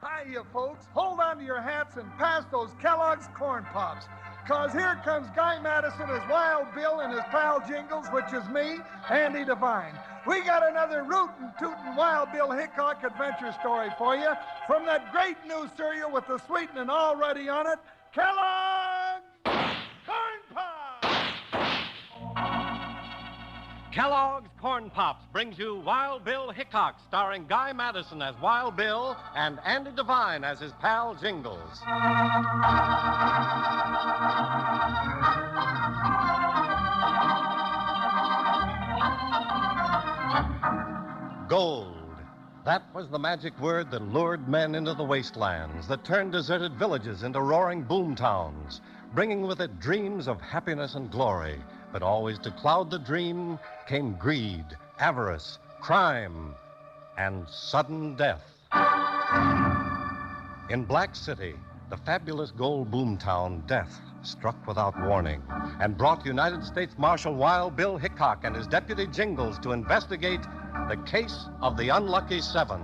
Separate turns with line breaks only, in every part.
Hiya, folks. Hold on to your hats and pass those Kellogg's Corn Pops. Because here comes Guy Madison as Wild Bill and his pal Jingles, which is me, Andy Devine. We got another rootin' tootin' Wild Bill Hickok adventure story for you from that great new cereal with the sweetening already on it, Kellogg's Corn Pops!
Kellogg's Corn Pops brings you Wild Bill Hickok, starring Guy Madison as Wild Bill and Andy Devine as his pal Jingles. Gold. That was the magic word that lured men into the wastelands, that turned deserted villages into roaring boom towns, bringing with it dreams of happiness and glory. But always to cloud the dream came greed, avarice, crime, and sudden death. In Black City, the fabulous gold boomtown, death struck without warning and brought United States Marshal Wild Bill Hickok and his deputy Jingles to investigate the case of the unlucky seven.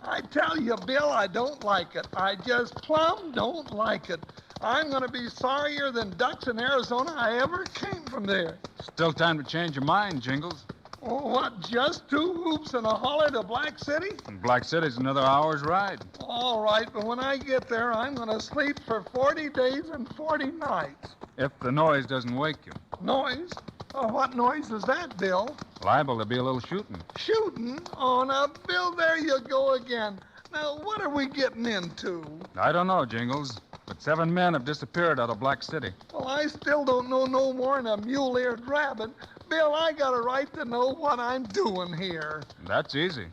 I tell you, Bill, I don't like it. I just plumb don't like it. I'm going to be sorrier than ducks in Arizona I ever came from there.
Still time to change your mind, Jingles.
Oh, what, just 2 hoops and a holler to Black City?
And Black City's another hour's ride.
All right, but when I get there, I'm going to sleep for 40 days and 40 nights.
If the noise doesn't wake you.
Noise? Oh, what noise is that, Bill?
Liable to be a little shooting.
Shooting? Oh, now, Bill, there you go again. Now, what are we getting into?
I don't know, Jingles, but 7 men have disappeared out of Black City.
Well, I still don't know no more than a mule-eared rabbit. Bill, I got a right to know what I'm doing here.
That's easy.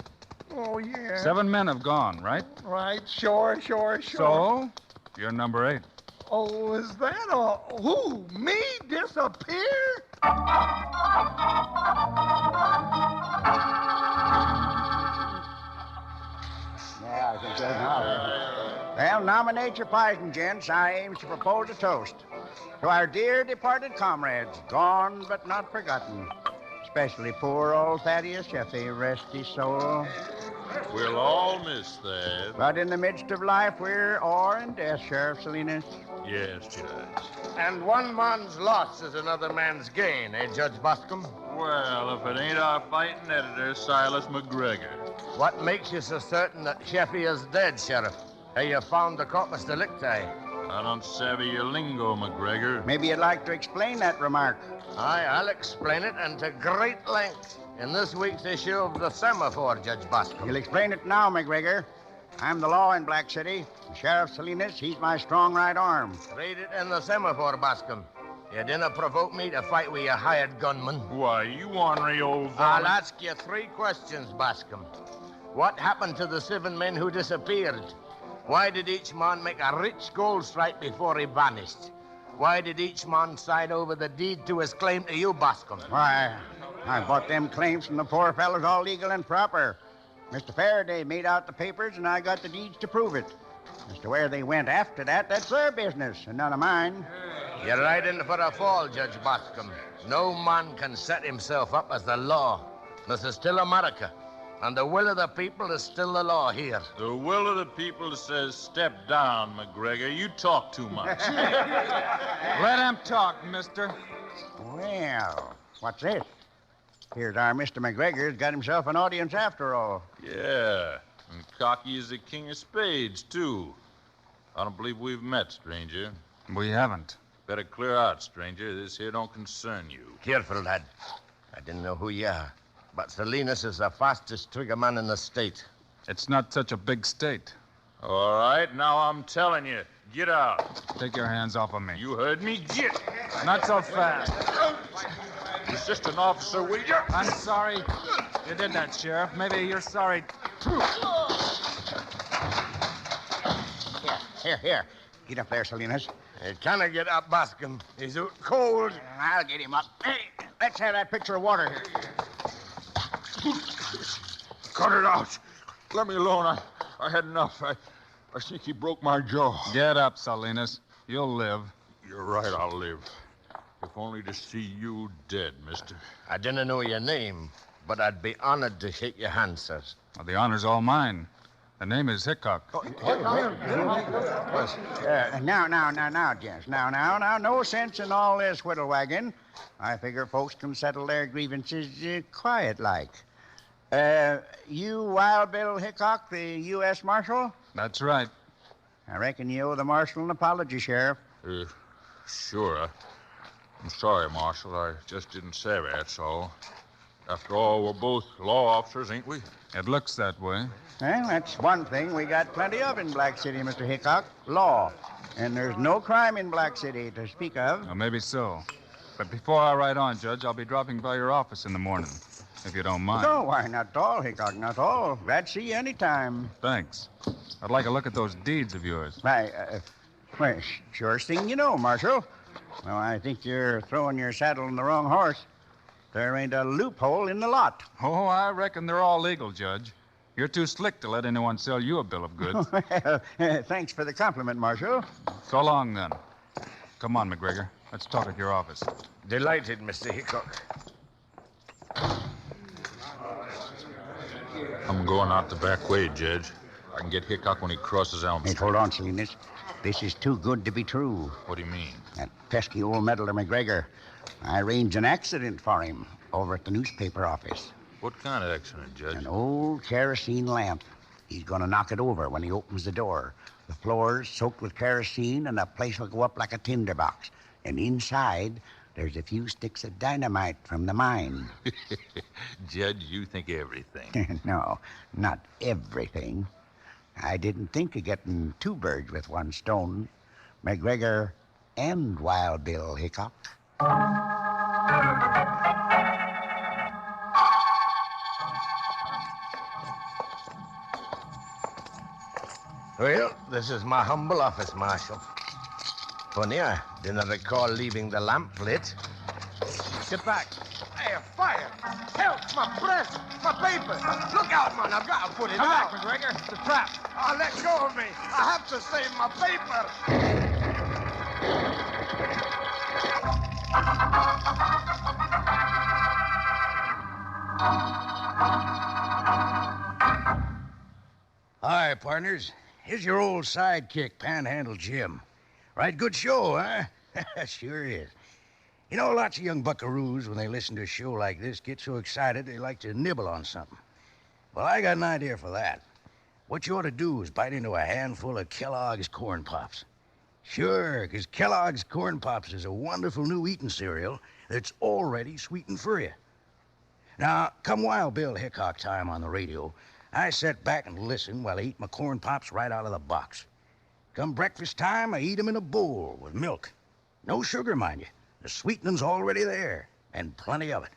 Oh, yeah.
7 men have gone, right?
Right, sure.
So, you're number 8.
Oh, is that all? Who? Me? Disappear?
Yeah, I think that's enough. Well, nominate your pardon, gents. I aim to propose a toast to our dear departed comrades, gone but not forgotten. Especially poor old Thaddeus Jeffy, rest his soul.
We'll all miss that.
But in the midst of life, we're awe in death, Sheriff Salinas.
Yes, Judge.
And one man's loss is another man's gain, eh, Judge Boscombe?
Well, if it ain't our fighting editor, Silas McGregor.
What makes you so certain that Sheffy is dead, Sheriff? Have you found the corpus delicti?
I don't savvy your lingo, McGregor.
Maybe you'd like to explain that remark.
Aye, I'll explain it, and to great length, in this week's issue of the Semaphore, Judge Boscombe.
You'll explain it now, McGregor. I'm the law in Black City. Sheriff Salinas, he's my strong right arm.
Read it in the Semaphore, Boscombe. You didn't provoke me to fight with your hired gunman.
Why, you ornery old
I'll
varmint.
ask you 3 questions, Boscombe. What happened to the 7 men who disappeared? Why did each man make a rich gold stripe before he vanished? Why did each man sign over the deed to his claim to you, Boscombe?
Why, I bought them claims from the poor fellows all legal and proper. Mr. Faraday made out the papers, and I got the deeds to prove it. As to where they went after that, that's their business, and none of mine.
You're right in for a fall, Judge Boscombe. No man can set himself up as the law. This is still America, and the will of the people is still the law here.
The will of the people says step down, McGregor. You talk too much.
Let him talk, mister.
Well, what's this? Here's our Mr. McGregor's got himself an audience after all.
Yeah, and cocky is the king of spades, too. I don't believe we've met, stranger.
We haven't.
Better clear out, stranger. This here don't concern you.
Careful, lad. I didn't know who you are, but Salinas is the fastest trigger man in the state.
It's not such a big state.
All right, now I'm telling you, get out.
Take your hands off of me.
You heard me? Get.
Not so fast.
Assistant officer, will you?
I'm sorry you did that, Sheriff. Maybe you're sorry, too.
Here. Get up there, Salinas.
He cannot get up, Boscombe. He's out cold.
I'll get him up. Hey, let's have that pitcher of water here.
Cut it out. Let me alone. I had enough. I think he broke my jaw.
Get up, Salinas. You'll live.
You're right, I'll live. If only to see you dead, mister.
I didn't know your name, but I'd be honored to shake your hand, sir.
Well, the honor's all mine. The name is Hickok.
Now, gents. Now, no sense in all this whittle wagon. I figure folks can settle their grievances quiet-like. You Wild Bill Hickok, the U.S. Marshal?
That's right.
I reckon you owe the Marshal an apology, Sheriff.
Sure. I'm sorry, Marshal. I just didn't say that's all. After all, we're both law officers, ain't we?
It looks that way.
Well, that's one thing we got plenty of in Black City, Mr. Hickok. Law. And there's no crime in Black City to speak of.
Well, maybe so. But before I ride on, Judge, I'll be dropping by your office in the morning, if you don't mind.
No, why, not at all, Hickok, not at all. Glad to see you any time.
Thanks. I'd like a look at those deeds of yours.
Well, surest thing you know, Marshal. Well, I think you're throwing your saddle on the wrong horse. There ain't a loophole in the lot.
Oh, I reckon they're all legal, Judge. You're too slick to let anyone sell you a bill of goods.
Well, thanks for the compliment, Marshal.
So long, then. Come on, McGregor. Let's talk at your office.
Delighted, Mr. Hickok.
I'm going out the back way, Judge. I can get Hickok when he crosses Elm
Hey,
Street.
hold on, Salinas. This is too good to be true.
What do you mean?
That pesky old meddler McGregor. I arranged an accident for him over at the newspaper office.
What kind of accident, Judge?
An old kerosene lamp. He's going to knock it over when he opens the door. The floor's soaked with kerosene, and the place will go up like a tinderbox. And inside, there's a few sticks of dynamite from the mine.
Judge, you think everything.
No, not everything. I didn't think of getting two birds with one stone. McGregor and Wild Bill Hickok.
Well, this is my humble office, Marshal. Funny, I didn't recall leaving the lamp lit.
Get back.
Hey, fire! Help! My press! My paper! Look out, man! I've got to put it
Come
out.
back, McGregor. It's a trap.
Oh, let go of me! I have to save my paper!
Hi, partners. Here's your old sidekick, Panhandle Jim. Right good show, huh? Sure is. You know, lots of young buckaroos, when they listen to a show like this, get so excited they like to nibble on something. Well, I got an idea for that. What you ought to do is bite into a handful of Kellogg's Corn Pops. Sure, because Kellogg's Corn Pops is a wonderful new eating cereal that's already sweetened for you. Now, come Wild Bill Hickok time on the radio, I sit back and listen while I eat my Corn Pops right out of the box. Come breakfast time, I eat them in a bowl with milk. No sugar, mind you. The sweetening's already there, and plenty of it.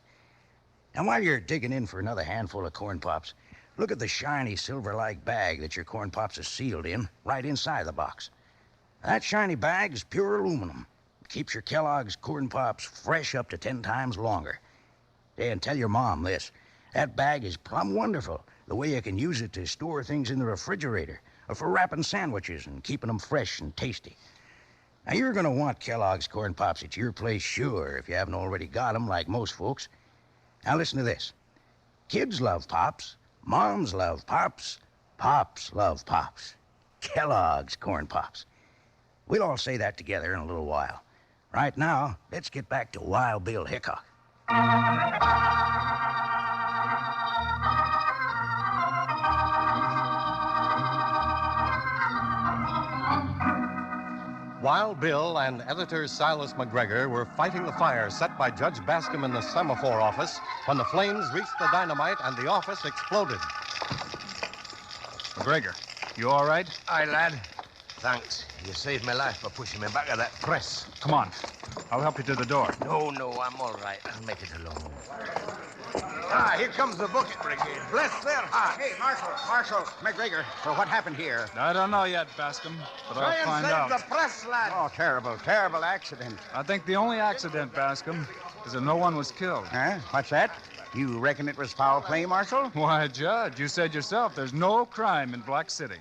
And while you're digging in for another handful of Corn Pops, look at the shiny silver-like bag that your Corn Pops are sealed in, right inside the box. That shiny bag is pure aluminum. It keeps your Kellogg's Corn Pops fresh up to 10 times longer. And tell your mom this. That bag is plumb wonderful, the way you can use it to store things in the refrigerator, or for wrapping sandwiches and keeping them fresh and tasty. Now, you're going to want Kellogg's Corn Pops at your place, sure, if you haven't already got them, like most folks. Now, listen to this. Kids love Pops. Moms love Pops. Pops love Pops. Kellogg's Corn Pops. We'll all say that together in a little while. Right now, let's get back to Wild Bill Hickok.
Wild Bill and editor Silas McGregor were fighting the fire set by Judge Bascom in the semaphore office when the flames reached the dynamite and the office exploded.
McGregor, you all right?
Aye, lad. Thanks. You saved my life by pushing me back of that press.
Come on. I'll help you to the door.
No, I'm all right. I'll make it alone. Ah, here comes the bucket brigade. Bless their hearts.
Hey, Marshal McGregor, well, what happened here?
I don't know yet, Bascom, but
Try
I'll
and
find
save
out.
the press, lad.
Oh, terrible accident.
I think the only accident, Bascom, is that no one was killed.
Huh? What's that? You reckon it was foul play, Marshal?
Why, Judge, you said yourself there's no crime in Black City.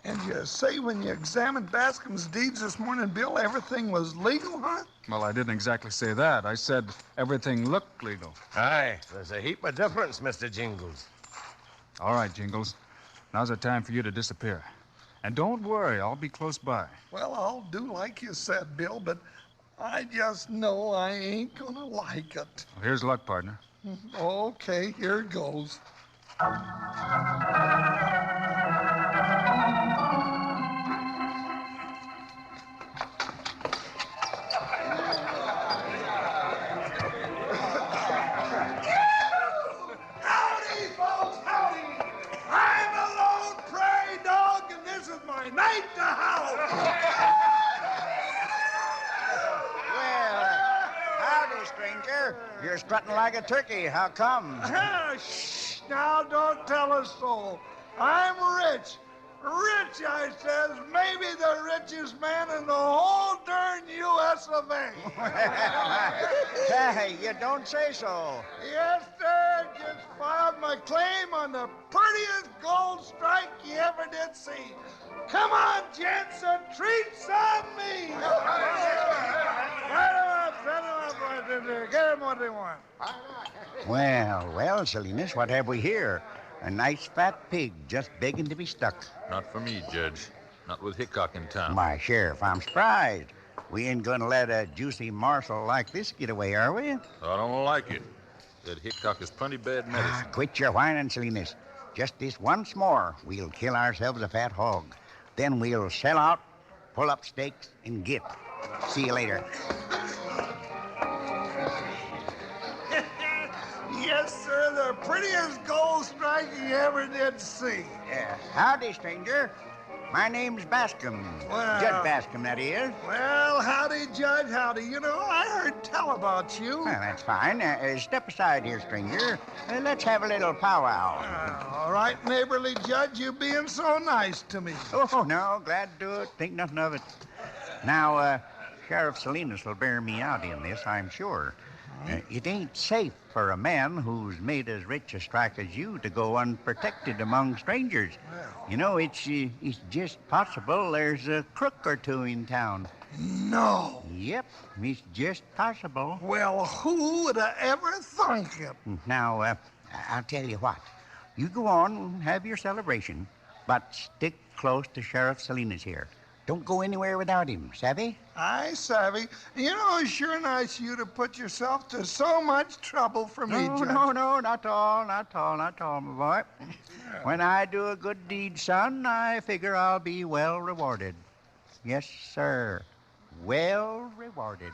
And you say when you examined Bascom's deeds this morning, Bill, everything was legal, huh?
Well, I didn't exactly say that. I said everything looked legal.
Aye, there's a heap of difference, Mr. Jingles.
All right, Jingles. Now's the time for you to disappear. And don't worry, I'll be close by.
Well, I'll do like you said, Bill, but I just know I ain't gonna like it.
Well, here's luck, partner.
Okay, here goes. Howdy, folks, howdy. I'm a lone prairie dog, and this is my night to howl.
Well, howdy, stranger. You're strutting like a turkey. How come?
Shh, now don't tell us so. I'm rich. Rich, I says, maybe the richest man in the whole darn U.S. of A.
Hey, you don't say so.
Yes, sir. Just filed my claim on the prettiest gold strike you ever did see. Come on, gents, and treats on me. Set him up. Get him what they want.
Well, Salinas, what have we here? A nice fat pig just begging to be stuck.
Not for me, Judge. Not with Hickok in town.
My Sheriff, I'm surprised. We ain't gonna let a juicy morsel like this get away, are we?
I don't like it. That Hickok is plenty bad medicine.
Quit your whining, Salinas. Just this once more, we'll kill ourselves a fat hog. Then we'll sell out, pull up stakes, and get. See you later.
Yes, sir, the prettiest gold strike you ever did see.
Howdy, stranger. My name's Bascom.
Well-
Judge Bascom, that is.
Well, howdy, Judge, howdy. You know, I heard tell about you.
Well, that's fine. Step aside here, stranger. Let's have a little powwow.
All right, neighborly Judge, you being so nice to me.
Oh, no, glad to do it. Think nothing of it. Now, Sheriff Salinas will bear me out in this, I'm sure. It ain't safe for a man who's made as rich a strike as you to go unprotected among strangers. You know, it's just possible there's a crook or two in town.
No.
Yep, it's just possible.
Well, who would have ever thunk it?
Now, I'll tell you what. You go on and have your celebration, but stick close to Sheriff Salinas here. Don't go anywhere without him, savvy?
I savvy. You know, it's sure nice of you to put yourself to so much trouble for me, Judge.
No, not all, my boy. When I do a good deed, son, I figure I'll be well rewarded. Yes, sir. Well rewarded.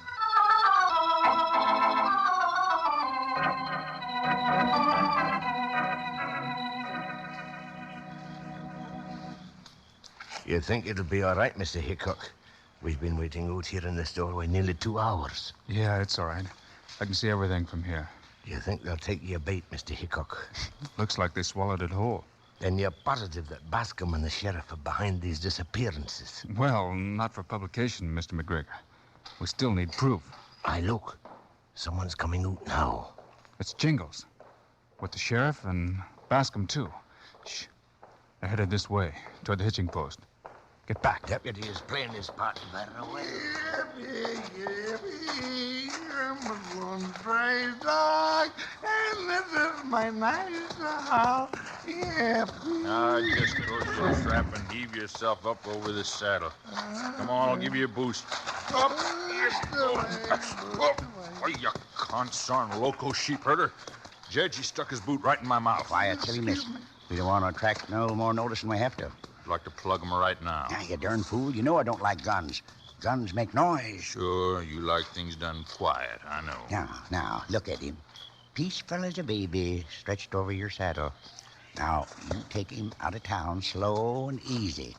You think it'll be all right, Mr. Hickok? We've been waiting out here in this doorway nearly 2 hours.
Yeah, it's all right. I can see everything from here.
Do you think they'll take your bait, Mr. Hickok?
Looks like they swallowed it whole.
Then you're positive that Bascom and the sheriff are behind these disappearances?
Well, not for publication, Mr. McGregor. We still need proof.
Aye, look. Someone's coming out now.
It's Jingles. With the sheriff and Bascom, too. Shh. They're headed this way, toward the hitching post. Get back.
Deputy is playing his part very well.
Yippee, I'm a lone prairie dog, and this is my night to howl. Yippee.
Now, just close your strap and heave yourself up over this saddle. Come on, I'll give you a boost. Up. Oh, you consarn loco sheep herder. Judge, he stuck his boot right in my mouth.
Quiet, Salinas. We don't want to attract no more notice than we have to.
I'd like to plug him right now.
Now, you darn fool. You know I don't like guns. Guns make noise.
Sure, you like things done quiet, I know.
Now, look at him. Peaceful as a baby, stretched over your saddle. Now, you take him out of town slow and easy.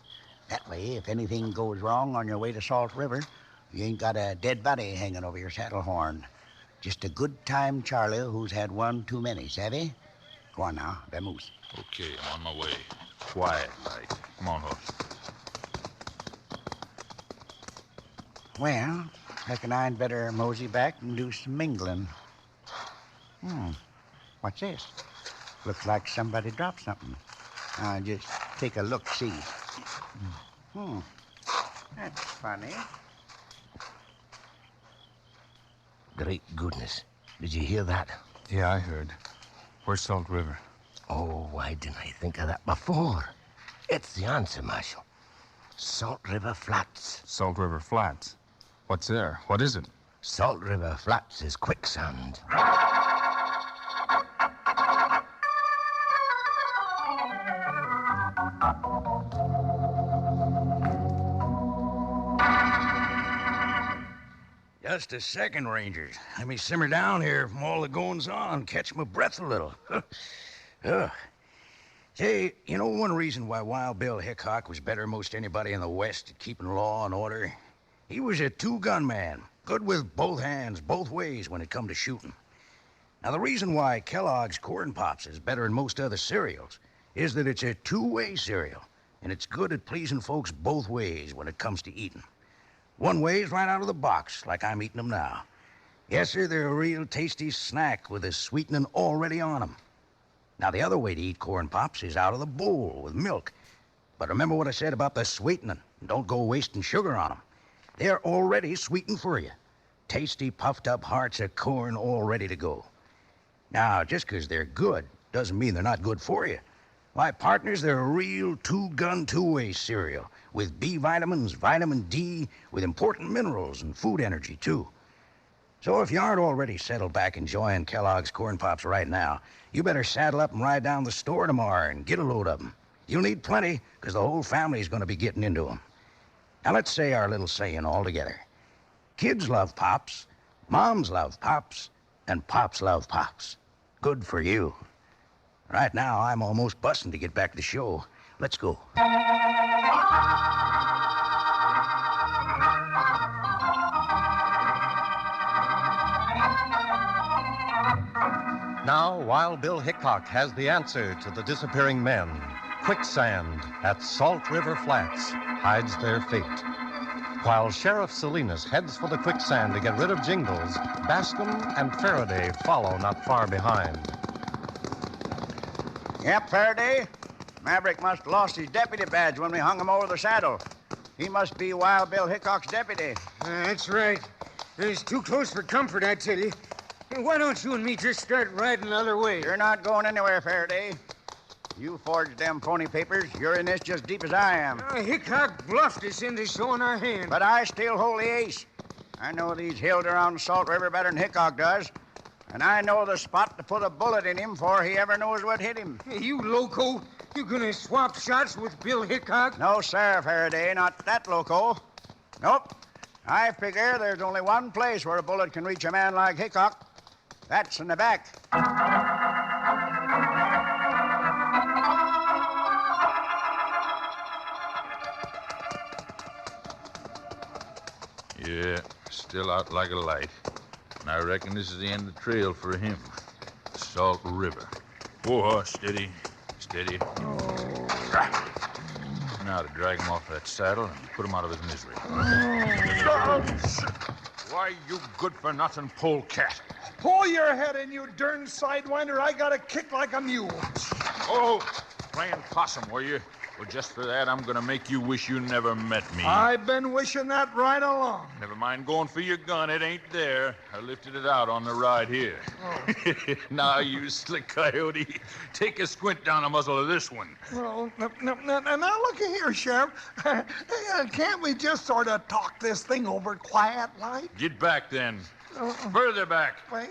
That way, if anything goes wrong on your way to Salt River, you ain't got a dead body hanging over your saddle horn. Just a good time Charlie who's had one too many, savvy? Go on now, vamoose.
Okay, I'm on my way. Quiet, like. Come on, horse.
Well, reckon I'd better mosey back and do some mingling. What's this? Looks like somebody dropped something. I'll just take a look-see. That's funny.
Great goodness. Did you hear that?
Yeah, I heard. Where's Salt River?
Oh, why didn't I think of that before? It's the answer, Marshal. Salt River Flats.
Salt River Flats. What's there? What is it?
Salt River Flats is quicksand.
Just a second, Rangers. Let me simmer down here from all the goings on, catch my breath a little. Say, you know one reason why Wild Bill Hickok was better than most anybody in the West at keeping law and order? He was a two-gun man, good with both hands, both ways when it come to shooting. Now, the reason why Kellogg's Corn Pops is better than most other cereals is that it's a two-way cereal, and it's good at pleasing folks both ways when it comes to eating. One way is right out of the box, like I'm eating them now. Yes, sir, they're a real tasty snack with a sweetening already on them. Now, the other way to eat Corn Pops is out of the bowl with milk. But remember what I said about the sweetening. Don't go wasting sugar on them. They're already sweetened for you. Tasty, puffed-up hearts of corn all ready to go. Now, just because they're good doesn't mean they're not good for you. Why, partners, they're a real two-gun, two-way cereal with B vitamins, vitamin D, with important minerals and food energy, too. So if you aren't already settled back enjoying Kellogg's Corn Pops right now, you better saddle up and ride down the store tomorrow and get a load of them. You'll need plenty, because the whole family's going to be getting into them. Now, let's say our little saying all together. Kids love Pops, moms love Pops, and Pops love Pops. Good for you. Right now, I'm almost busting to get back to the show. Let's go.
Now, Wild Bill Hickok has the answer to the disappearing men. Quicksand at Salt River Flats hides their fate. While Sheriff Salinas heads for the quicksand to get rid of Jingles, Bascom and Faraday follow not far behind.
Yep, Faraday. Maverick must have lost his deputy badge when we hung him over the saddle. He must be Wild Bill Hickok's deputy.
That's right. It's too close for comfort, I tell you. Why don't you and me just start riding the other way?
You're not going anywhere, Faraday. You forged them phony papers. You're in this just deep as I am.
Hickok bluffed us into showing our hand.
But I still hold the ace. I know these hills around Salt River better than Hickok does. And I know the spot to put a bullet in him before he ever knows what hit him.
Hey, you loco. You gonna swap shots with Bill Hickok?
No, sir, Faraday. Not that loco. Nope. I figure there's only one place where a bullet can reach a man like Hickok. That's in the back.
Yeah, still out like a light. And I reckon this is the end of the trail for him. Salt River. Whoa, horse, steady. Steady. Now to drag him off that saddle and put him out of his misery. Why, you good-for-nothing polecat.
Pull your head in, you darn sidewinder. I got a kick like a mule.
Oh, playing possum, were you? Well, just for that, I'm gonna make you wish you never met me.
I've been wishing that right along.
Never mind going for your gun. It ain't there. I lifted it out on the ride here. Oh. Now, you slick coyote, take a squint down the muzzle of this one.
Well, now look here, Sheriff. Can't we just sort of talk this thing over quiet like?
Get back, then. Further back.
Wait.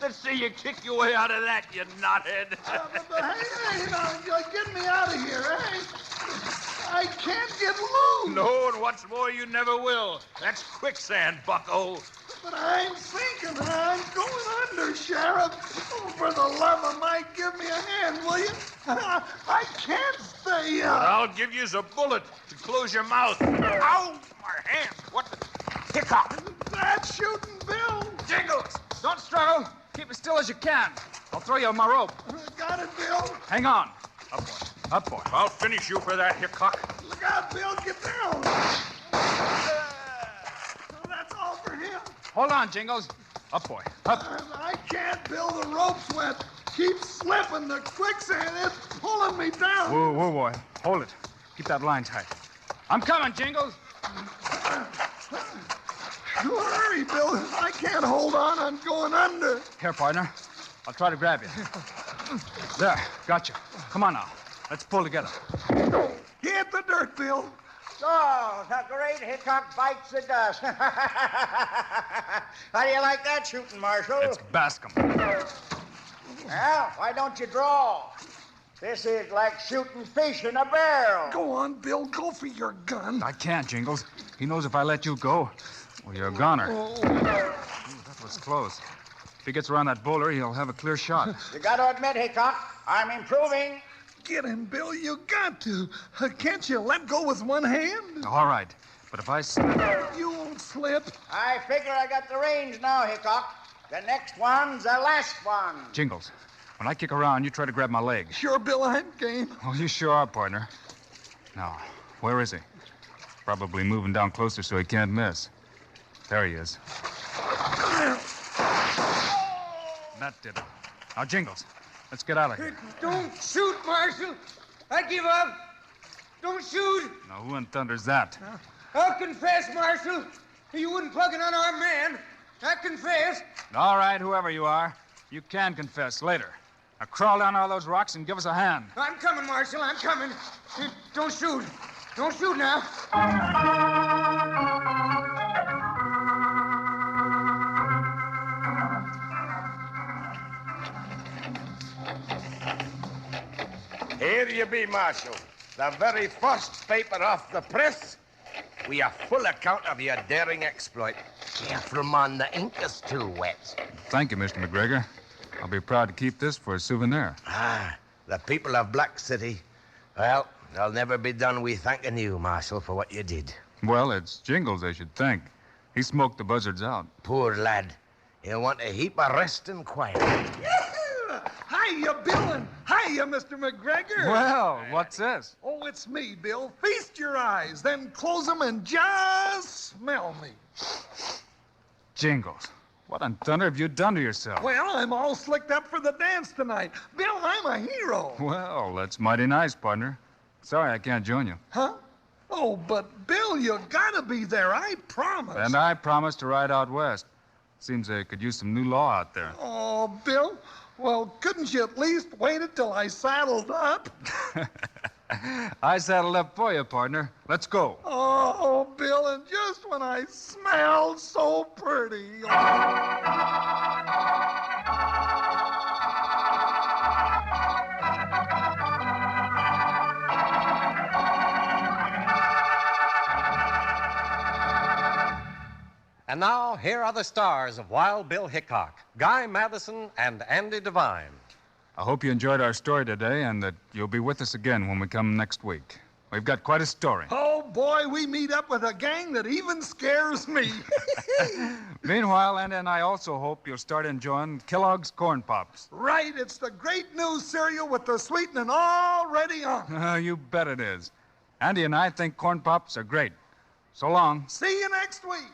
Let's see you kick your way out of that, you knothead.
Get me out of here, eh? I can't get loose.
No, and what's more, you never will. That's quicksand, bucko.
But I'm sinking and I'm going under, Sheriff. Oh, for the love of Mike, give me a hand, will you? I can't stay up.
But I'll give you a bullet to close your mouth. Ow! My hand! What the... Hickok!
that shooting, Bill?
Jingles! Don't struggle. Keep as still as you can. I'll throw you on my rope.
Got it, Bill.
Hang on. Up, boy. Up, boy.
I'll finish you for that, Hickok.
Look out, Bill. Get down. That's all for him.
Hold on, Jingles. Up, boy. Up.
I can't, Bill. The rope's wet. Keep slipping. The quicksand is pulling me down.
Whoa, whoa, boy. Hold it. Keep that line tight. I'm coming, Jingles.
Hurry, Bill. I can't hold on. I'm going under.
Here, partner. I'll try to grab you. There. Got you. Come on now. Let's pull together.
Hit the dirt, Bill.
So, the great Hickok bites the dust. How do you like that shooting, Marshal?
It's Bascom.
Well, why don't you draw? This is like shooting fish in a barrel.
Go on, Bill. Go for your gun.
I can't, Jingles. He knows if I let you go, well, you're a goner. Ooh, that was close. If he gets around that boulder, he'll have a clear shot.
You got to admit, Hickok, I'm improving.
Get him, Bill. You got to. Can't you let go with one hand?
All right. But if I slip...
You won't slip.
I figure I got the range now, Hickok. The next one's the last one.
Jingles, when I kick around, you try to grab my leg.
Sure, Bill, I'm game.
Oh, you sure are, partner. Now, where is he? Probably moving down closer so he can't miss. There he is. That did it. Now, Jingles, let's get out of here.
Don't shoot, Marshal. I give up. Don't shoot.
Now, who in thunder's that?
I'll confess, Marshal. You wouldn't plug an unarmed man. I confess.
All right, whoever you are, you can confess later. Now, crawl down all those rocks and give us a hand.
I'm coming, Marshal. I'm coming. Don't shoot. Don't shoot now.
Here you be, Marshal. The very first paper off the press. We have full account of your daring exploit. Careful, man. The ink is too wet.
Thank you, Mr. McGregor. I'll be proud to keep this for a souvenir.
Ah, the people of Black City. Well, they'll never be done with thanking you, Marshal, for what you did.
Well, it's Jingles, they should thank. He smoked the buzzards out.
Poor lad. He'll want a heap of rest and quiet.
Hiya, Bill, and hiya, Mr. McGregor.
Well, what's this?
Oh, it's me, Bill. Feast your eyes, then close them and just smell me.
Jingles, what on thunder have you done to yourself?
Well, I'm all slicked up for the dance tonight. Bill, I'm a hero.
Well, that's mighty nice, partner. Sorry I can't join you.
Huh? Oh, but Bill, you gotta be there. I promise.
And I promised to ride out west. Seems they could use some new law out there.
Oh, Bill. Well, couldn't you at least wait until I saddled up?
I saddled up for you, partner. Let's go.
Oh, Bill, and just when I smell so pretty.
And now, here are the stars of Wild Bill Hickok, Guy Madison and Andy Devine.
I hope you enjoyed our story today and that you'll be with us again when we come next week. We've got quite a story.
Oh, boy, we meet up with a gang that even scares me.
Meanwhile, Andy and I also hope you'll start enjoying Kellogg's Corn Pops.
Right, it's the great new cereal with the sweetening already on.
You bet it is. Andy and I think Corn Pops are great. So long.
See you next week.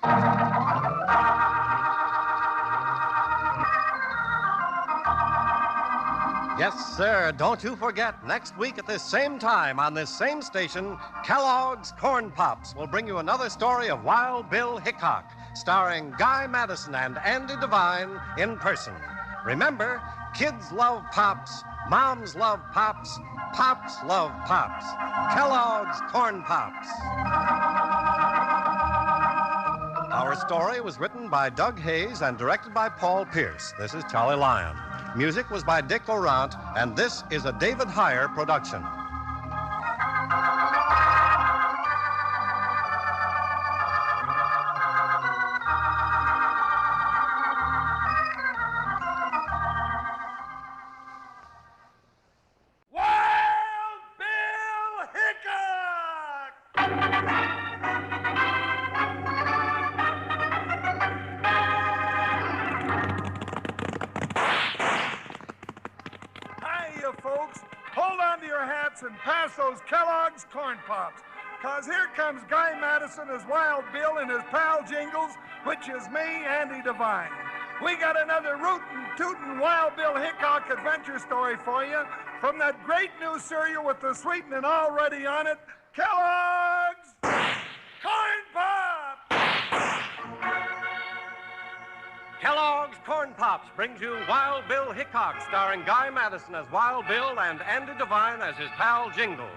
Yes, sir. Don't you forget, next week at this same time on this same station, Kellogg's Corn Pops will bring you another story of Wild Bill Hickok, starring Guy Madison and Andy Devine in person. Remember, kids love Pops, moms love Pops, Pops love Pops. Kellogg's Corn Pops. Our story was written by Doug Hayes and directed by Paul Pierce. This is Charlie Lyon. Music was by Dick Orant, and this is a David Heyer production.
Wild Bill Hickok! folks, hold on to your hats and pass those Kellogg's Corn Pops. Because here comes Guy Madison as Wild Bill and his pal Jingles, which is me, Andy Devine. We got another rootin', tootin' Wild Bill Hickok adventure story for you from that great new cereal with the sweetening already on it, Kellogg's Corn Pops!
Kellogg's Corn Pops brings you Wild Bill Hickok, starring Guy Madison as Wild Bill and Andy Devine as his pal Jingles.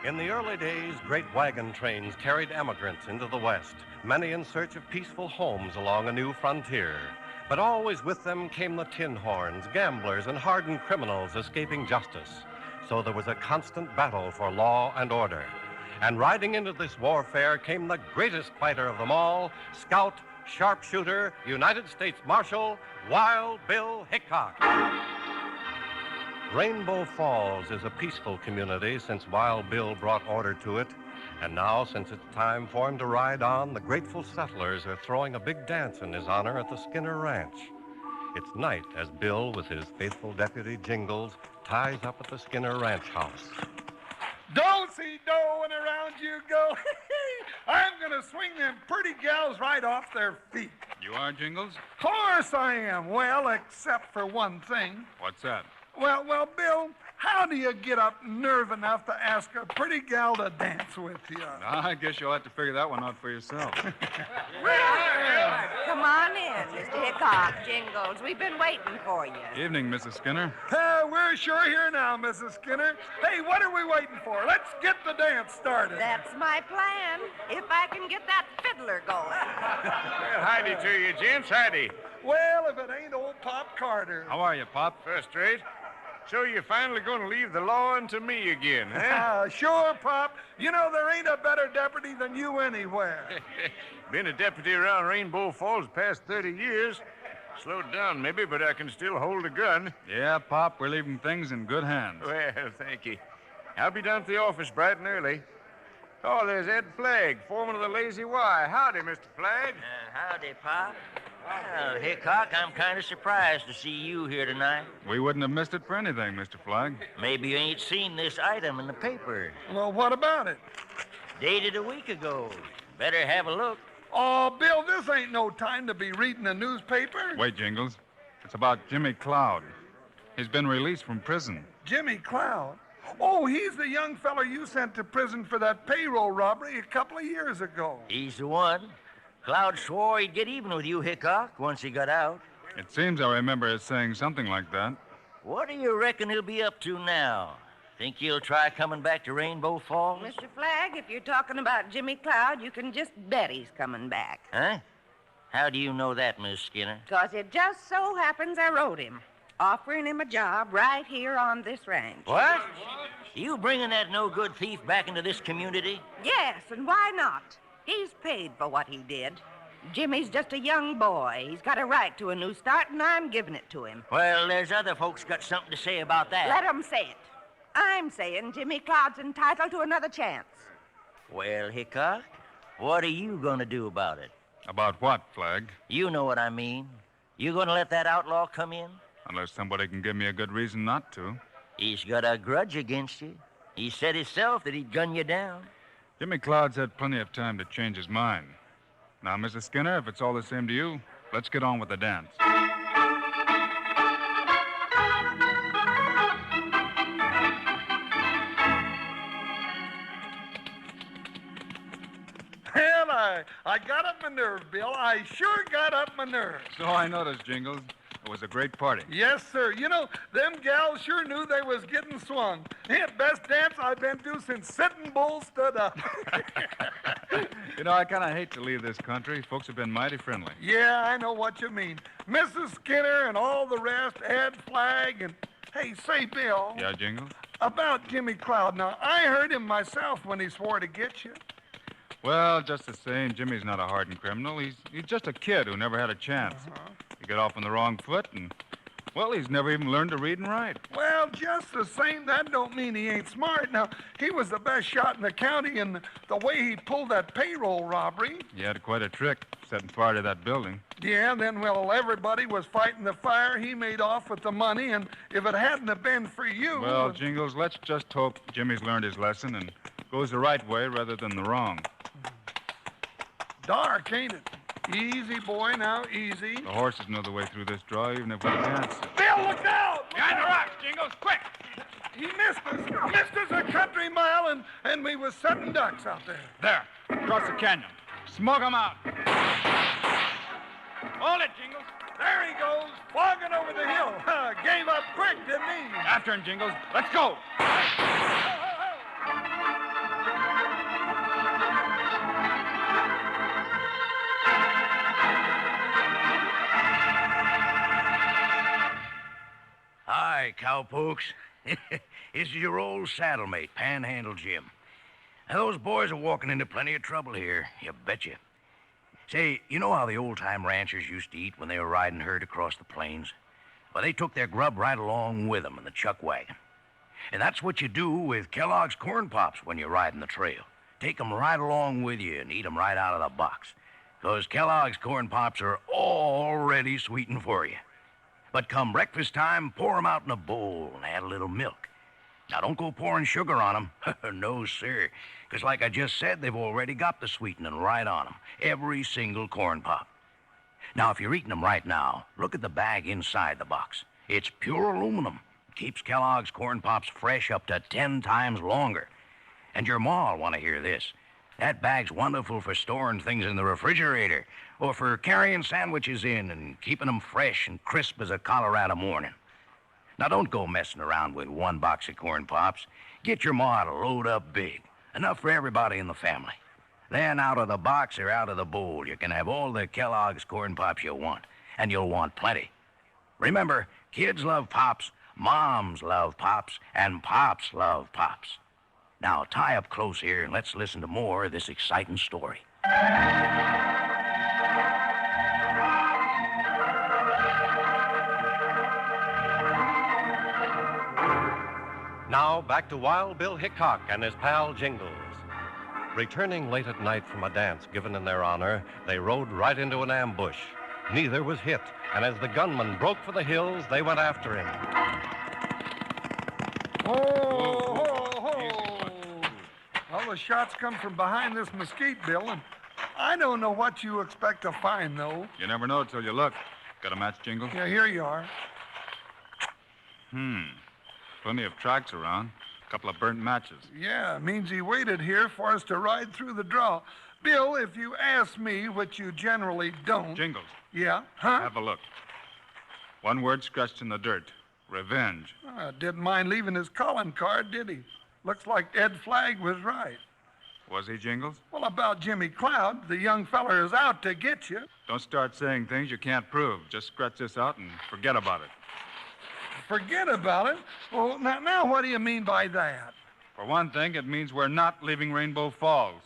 In the early days, great wagon trains carried emigrants into the West, many in search of peaceful homes along a new frontier. But always with them came the tin horns, gamblers, and hardened criminals escaping justice. So there was a constant battle for law and order. And riding into this warfare came the greatest fighter of them all, scout, sharpshooter, United States Marshal, Wild Bill Hickok. Rainbow Falls is a peaceful community since Wild Bill brought order to it. And now, since it's time for him to ride on, the grateful settlers are throwing a big dance in his honor at the Skinner Ranch. It's night as Bill, with his faithful deputy Jingles, ties up at the Skinner Ranch house.
Do-si-do and around you go. I'm going to swing them pretty gals right off their feet.
You are, Jingles?
Of course I am. Well, except for one thing.
What's that?
Well, Bill, how do you get up nerve enough to ask a pretty gal to dance with you?
I guess you'll have to figure that one out for yourself.
Come on in, Mr. Hickok, Jingles. We've been waiting for you.
Evening, Mrs. Skinner.
We're sure here now, Mrs. Skinner. Hey, what are we waiting for? Let's get the dance started.
That's my plan, if I can get that fiddler going.
Well, howdy to you, gents. Howdy.
Well, if it ain't old Pop Carter.
How are you, Pop?
First rate. So you're finally going to leave the law unto me again, huh?
Sure, Pop. You know, there ain't a better deputy than you anywhere.
Been a deputy around Rainbow Falls the past 30 years. Slowed down, maybe, but I can still hold a gun.
Yeah, Pop, we're leaving things in good hands.
Well, thank you. I'll be down to the office bright and early. Oh, there's Ed Flagg, foreman of the Lazy Y. Howdy, Mr. Flagg.
Howdy, Pop. Well, Hickok, I'm kind of surprised to see you here tonight.
We wouldn't have missed it for anything, Mr. Flagg.
Maybe you ain't seen this item in the paper.
Well, what about it?
Dated a week ago. Better have a look.
Oh, Bill, this ain't no time to be reading a newspaper.
Wait, Jingles. It's about Jimmy Cloud. He's been released from prison.
Jimmy Cloud? Oh, he's the young feller you sent to prison for that payroll robbery a couple of years ago.
He's the one. Cloud swore he'd get even with you, Hickok, once he got out.
It seems I remember it saying something like that.
What do you reckon he'll be up to now? Think he'll try coming back to Rainbow Falls?
Mr. Flagg, if you're talking about Jimmy Cloud, you can just bet he's coming back.
Huh? How do you know that, Miss Skinner?
'Cause it just so happens I wrote him, offering him a job right here on this ranch.
What? You bringing that no-good thief back into this community?
Yes, and why not? He's paid for what he did. Jimmy's just a young boy. He's got a right to a new start, and I'm giving it to him.
Well, there's other folks got something to say about that.
Let 'em say it. I'm saying Jimmy Cloud's entitled to another chance.
Well, Hickok, what are you going to do about it?
About what, Flagg?
You know what I mean. You going to let that outlaw come in?
Unless somebody can give me a good reason not to.
He's got a grudge against you. He said himself that he'd gun you down.
Jimmy Cloud's had plenty of time to change his mind. Now, Mrs. Skinner, if it's all the same to you, let's get on with the dance.
Well, I got up my nerve, Bill. I sure got up my nerve.
So I noticed, Jingles. It was a great party.
Yes, sir. You know, them gals sure knew they was getting swung. Yeah, best dance I've been to since Sitting Bull stood up.
You know, I kind of hate to leave this country. Folks have been mighty friendly.
Yeah, I know what you mean. Mrs. Skinner and all the rest, Ed Flagg, and... Hey, say, Bill.
Yeah, Jingles?
About Jimmy Cloud. Now, I heard him myself when he swore to get you.
Well, just the same, Jimmy's not a hardened criminal. He's just a kid who never had a chance. He got off on the wrong foot, and Well, he's never even learned to read and write.
Well, just the same, that don't mean he ain't smart. Now, he was the best shot in the county, and the way he pulled that payroll robbery.
He had quite a trick setting fire to that building.
Yeah, then, well, everybody was fighting the fire. He made off with the money, and if it hadn't have been for you...
Well, Jingles, let's just hope Jimmy's learned his lesson and goes the right way rather than the wrong.
Dark, ain't it? Easy, boy, now, easy.
The horses know the way through this draw, even if we can't.
Bill, look out!
Behind the rocks, Jingles, quick!
He missed us. Missed us a country mile, and we was setting ducks out there.
There, across the canyon. Smoke 'em out. Hold it, Jingles.
There he goes, flogging over the hill. Gave up quick, didn't he?
After him, Jingles. Let's go.
Hi, cowpokes. This is your old saddlemate, Panhandle Jim. Now, those boys are walking into plenty of trouble here, you betcha. Say, you know how the old-time ranchers used to eat when they were riding herd across the plains? Well, they took their grub right along with them in the chuck wagon. And that's what you do with Kellogg's Corn Pops when you're riding the trail. Take 'em right along with you and eat 'em right out of the box. 'Cause Kellogg's Corn Pops are already sweetened for you. But come breakfast time, pour 'em out in a bowl and add a little milk. Now, don't go pouring sugar on 'em. No, sir. 'Cause like I just said, they've already got the sweetening right on 'em. Every single corn pop. Now, if you're eating 'em right now, look at the bag inside the box. It's pure aluminum. Keeps Kellogg's Corn Pops fresh up to 10 times longer. And your ma'll want to hear this. That bag's wonderful for storing things in the refrigerator or for carrying sandwiches in and keeping 'em fresh and crisp as a Colorado morning. Now, don't go messing around with one box of Corn Pops. Get your ma to load up big. Enough for everybody in the family. Then out of the box or out of the bowl, you can have all the Kellogg's Corn Pops you want, and you'll want plenty. Remember, kids love Pops, moms love Pops, and Pops love Pops. Now, tie up close here and let's listen to more of this exciting story.
Now, back to Wild Bill Hickok and his pal Jingles. Returning late at night from a dance given in their honor, they rode right into an ambush. Neither was hit, and as the gunman broke for the hills, they went after him.
All the shots come from behind this mesquite, Bill, and I don't know what you expect to find, though.
You never know till you look. Got a match, Jingles?
Yeah, here you are.
Plenty of tracks around. A couple of burnt matches.
Yeah, means he waited here for us to ride through the draw. Bill, if you ask me, which you generally don't...
Jingles.
Yeah? Huh?
Have a look. One word scratched in the dirt. Revenge.
Didn't mind leaving his calling card, did he? Looks like Ed Flagg was right.
Was he, Jingles?
Well, about Jimmy Cloud, the young feller is out to get you.
Don't start saying things you can't prove. Just scratch this out and forget about it.
Forget about it? Well, now what do you mean by that?
For one thing, it means we're not leaving Rainbow Falls.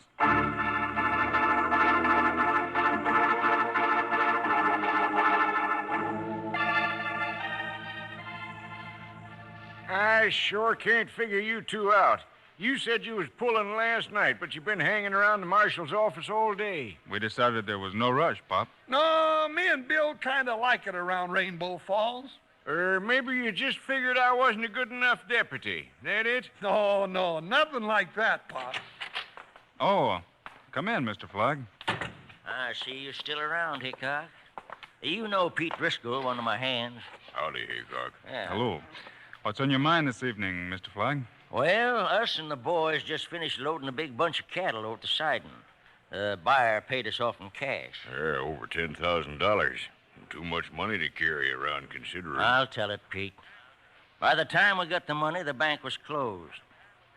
I sure can't figure you two out. You said you was pulling last night, but you've been hanging around the marshal's office all day.
We decided there was no rush, Pop.
No, me and Bill kind of like it around Rainbow Falls.
Or maybe you just figured I wasn't a good enough deputy. That it?
No, nothing like that, Pop.
Oh, come in, Mr. Flagg.
I see you're still around, Hickok. You know Pete Driscoll, one of my hands.
Howdy, Hickok.
Yeah.
Hello. What's on your mind this evening, Mr. Flagg?
Well, us and the boys just finished loading a big bunch of cattle over to Sidon. The buyer paid us off in cash.
Yeah, over $10,000. Too much money to carry around, considering.
I'll tell it, Pete. By the time we got the money, the bank was closed.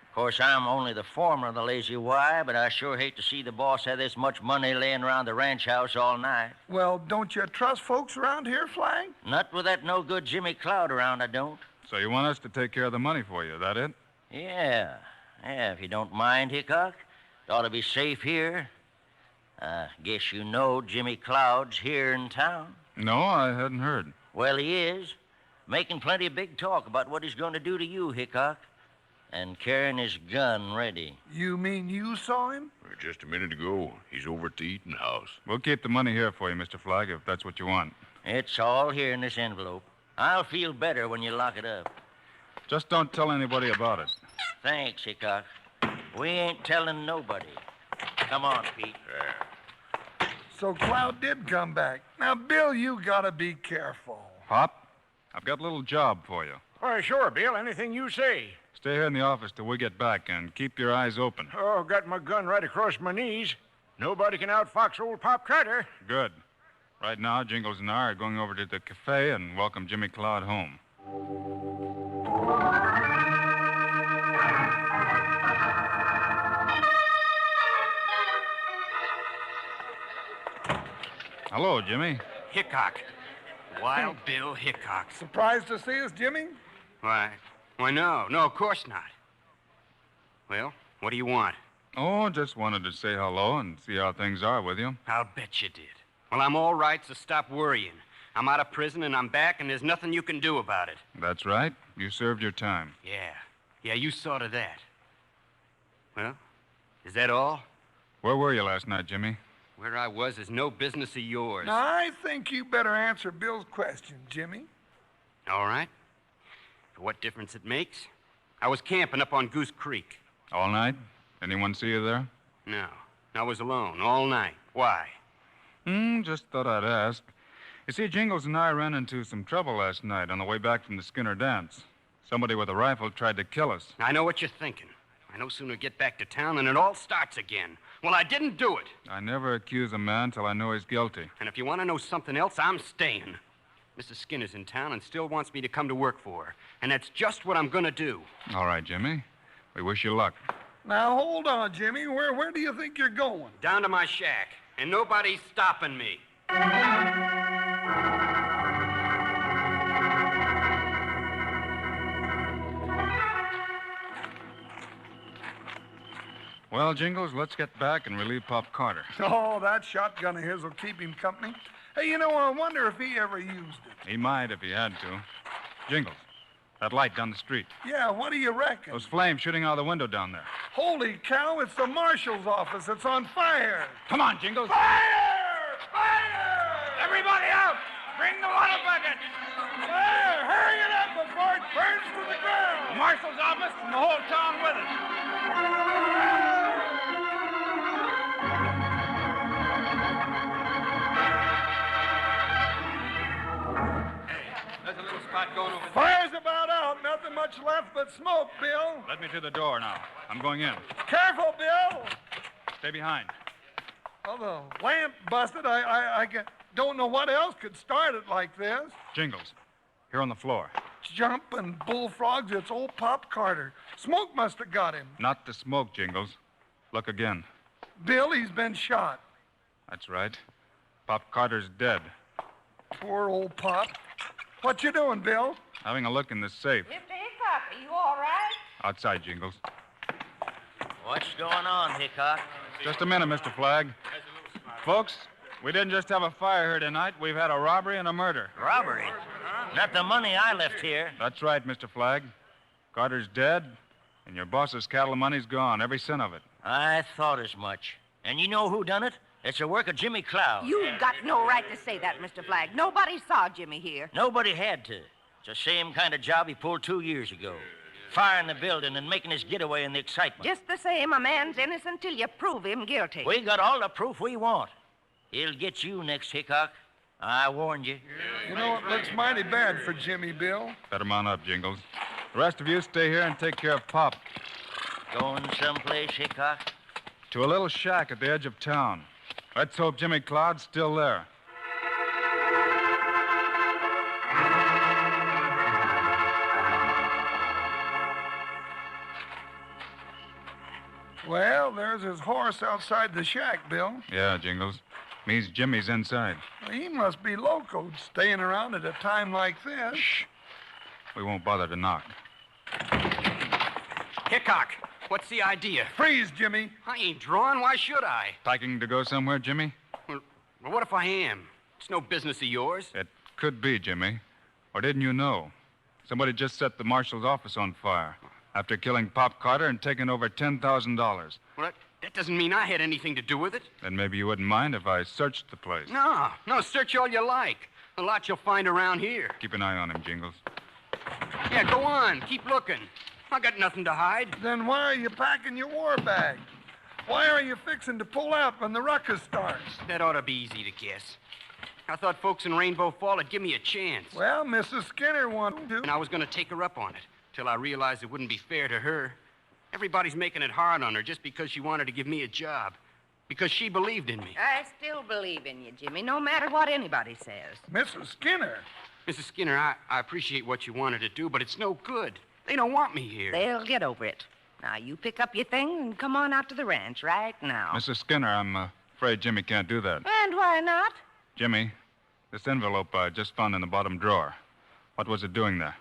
Of course, I'm only the foreman of the Lazy Y, but I sure hate to see the boss have this much money laying around the ranch house all night.
Well, don't you trust folks around here, Flagg?
Not with that no-good Jimmy Cloud around, I don't.
So you want us to take care of the money for you, that it?
Yeah, if you don't mind, Hickok. It ought to be safe here. Guess you know Jimmy Cloud's here in town.
No, I hadn't heard.
Well, he is. making plenty of big talk about what he's going to do to you, Hickok, and carrying his gun ready.
You mean you saw him?
Just a minute ago, he's over at the eating house.
We'll keep the money here for you, Mr. Flagg, if that's what you want.
It's all here in this envelope. I'll feel better when you lock it up.
Just don't tell anybody about it.
Thanks, Hickok. We ain't telling nobody. Come on, Pete.
So Cloud did come back. Now, Bill, you gotta be careful.
Pop, I've got a little job for you.
Why, sure, Bill. Anything you say.
Stay here in the office till we get back and keep your eyes open.
Oh, got my gun right across my knees. Nobody can outfox old Pop Carter.
Good. Right now, Jingles and I are going over to the cafe and welcome Jimmy Cloud home. Hello, Jimmy.
Hickok. Wild Bill Hickok.
Surprised to see us, Jimmy?
Why, no, of course not. Well, what do you want?
Oh, just wanted to say hello and see how things are with you.
I'll bet you did. Well, I'm all right, so stop worrying. I'm out of prison and I'm back, and there's nothing you can do about it.
That's right. You served your time.
Yeah, you saw to that. Well, is that all?
Where were you last night, Jimmy?
Where I was is no business of yours.
Now, I think you better answer Bill's question, Jimmy.
All right. For what difference it makes? I was camping up on Goose Creek.
All night? Anyone see you there?
No. I was alone all night. Why?
Just thought I'd ask. You see, Jingles and I ran into some trouble last night on the way back from the Skinner dance. Somebody with a rifle tried to kill us.
I know what you're thinking. I no sooner get back to town than it all starts again. Well, I didn't do it.
I never accuse a man till I know he's guilty.
And if you want to know something else, I'm staying. Mrs. Skinner's in town and still wants me to come to work for her. And that's just what I'm going to do.
All right, Jimmy. We wish you luck.
Now, hold on, Jimmy. Where do you think you're going?
Down to my shack. And nobody's stopping me.
Well, Jingles, let's get back and relieve Pop Carter.
Oh, that shotgun of his will keep him company. Hey, you know, I wonder if he ever used it.
He might if he had to. Jingles, that light down the street.
Yeah, what do you reckon?
Those flames shooting out of the window down there.
Holy cow, it's the marshal's office. It's on fire.
Come on, Jingles.
Fire! Fire!
Everybody out! Bring the water bucket!
Fire! Hurry it up before it burns to the ground!
The marshal's office and the whole town with it.
There's a little spot going over there.
Fire's about out. Nothing much left but smoke, Bill.
Let me to the door now. I'm going in.
Careful, Bill.
Stay behind.
Well, the lamp busted. I don't know what else could start it like this.
Jingles, here on the floor.
Jumping bullfrogs, it's old Pop Carter. Smoke must have got him.
Not the smoke, Jingles. Look again.
Bill, he's been shot.
That's right. Pop Carter's dead.
Poor old Pop. What you doing, Bill?
Having a look in the safe.
Mr. Hickok, are you all right?
Outside, Jingles.
What's going on, Hickok?
Just a minute, Mr. Flagg. Folks, we didn't just have a fire here tonight. We've had a robbery and a murder.
Robbery? Not the money I left here.
That's right, Mr. Flagg. Carter's dead, and your boss's cattle money's gone, every cent of it.
I thought as much. And you know who done it? It's the work of Jimmy Cloud.
You've got no right to say that, Mr. Flagg. Nobody saw Jimmy here.
Nobody had to. It's the same kind of job he pulled 2 years ago. Firing the building and making his getaway in the excitement.
Just the same, a man's innocent till you prove him guilty.
We got all the proof we want. He'll get you next, Hickok. I warned you.
You know, it looks mighty bad for Jimmy, Bill.
Better mount up, Jingles. The rest of you stay here and take care of Pop.
Going someplace, Hickok?
To a little shack at the edge of town. Let's hope Jimmy Cloud's still there.
Well, there's his horse outside the shack, Bill.
Yeah, Jingles. Means Jimmy's inside.
Well, he must be locoed, staying around at a time like this.
Shh. We won't bother to knock.
Hickok, what's the idea?
Freeze, Jimmy.
I ain't drawn. Why should I?
Packing to go somewhere, Jimmy?
Well, what if I am? It's no business of yours.
It could be, Jimmy. Or didn't you know? Somebody just set the marshal's office on fire after killing Pop Carter and taking over $10,000.
Well, that doesn't mean I had anything to do with it.
Then maybe you wouldn't mind if I searched the place.
No, search all you like. A lot you'll find around here.
Keep an eye on him, Jingles.
Yeah, go on. Keep looking. I got nothing to hide.
Then why are you packing your war bag? Why are you fixing to pull out when the ruckus starts?
That ought to be easy to guess. I thought folks in Rainbow Fall would give me a chance.
Well, Mrs. Skinner wanted to.
And I was going to take her up on it, till I realized it wouldn't be fair to her. Everybody's making it hard on her just because she wanted to give me a job. Because she believed in me.
I still believe in you, Jimmy, no matter what anybody says.
Mrs. Skinner?
Mrs. Skinner, I appreciate what you wanted to do, but it's no good. They don't want me here.
They'll get over it. Now, you pick up your things and come on out to the ranch right now.
Mrs. Skinner, I'm afraid Jimmy can't do that.
And why not?
Jimmy, this envelope I just found in the bottom drawer. What was it doing there?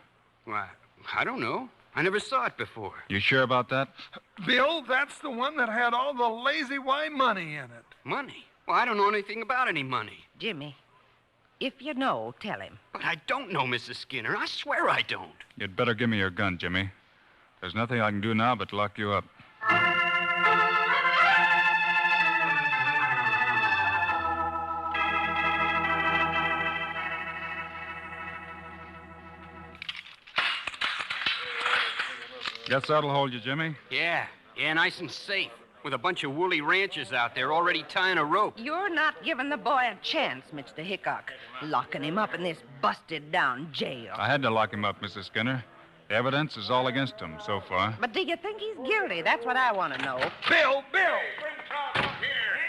Why, I don't know. I never saw it before.
You sure about that?
Bill, that's the one that had all the lazy Y money in it.
Money? Well, I don't know anything about any money.
Jimmy, if you know, tell him.
But I don't know, Mrs. Skinner. I swear I don't.
You'd better give me your gun, Jimmy. There's nothing I can do now but lock you up. Guess that'll hold you, Jimmy.
Yeah, nice and safe. With a bunch of woolly ranchers out there already tying a rope.
You're not giving the boy a chance, Mr. Hickok. Locking him up in this busted-down jail.
I had to lock him up, Mrs. Skinner. The evidence is all against him so far.
But do you think he's guilty? That's what I want to know.
Bill!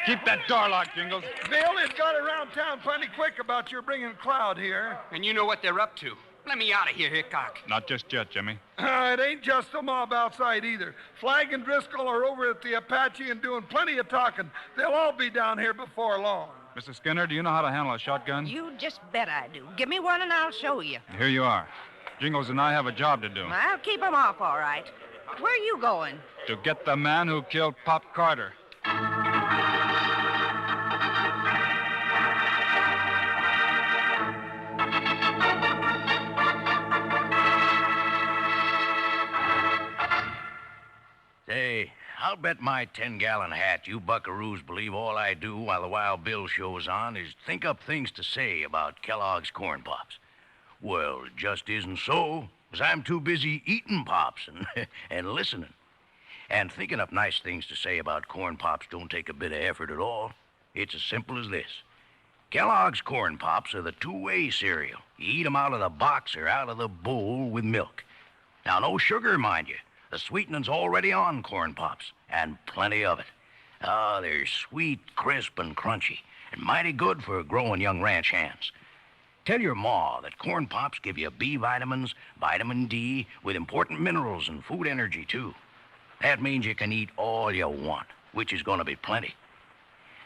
Keep that door locked, Jingles.
Bill, it's got around town plenty quick about your bringing Cloud here.
And you know what they're up to. Let me out of here, Hickok.
Not just yet, Jimmy.
It ain't just the mob outside either. Flag and Driscoll are over at the Apache and doing plenty of talking. They'll all be down here before long.
Mrs. Skinner, do you know how to handle a shotgun?
You just bet I do. Give me one and I'll show you.
Here you are. Jingles and I have a job to do.
I'll keep him off, all right. Where are you going?
To get the man who killed Pop Carter.
Say, I'll bet my 10-gallon hat you buckaroos believe all I do while the Wild Bill show's on is think up things to say about Kellogg's Corn Pops. Well, it just isn't so, 'cause I'm too busy eating Pops and listening. And thinking up nice things to say about Corn Pops don't take a bit of effort at all. It's as simple as this. Kellogg's Corn Pops are the two-way cereal. You eat 'em out of the box or out of the bowl with milk. Now, no sugar, mind you. The sweetening's already on Corn Pops, and plenty of it. They're sweet, crisp, and crunchy, and mighty good for growing young ranch hands. Tell your ma that Corn Pops give you B vitamins, vitamin D, with important minerals and food energy, too. That means you can eat all you want, which is going to be plenty.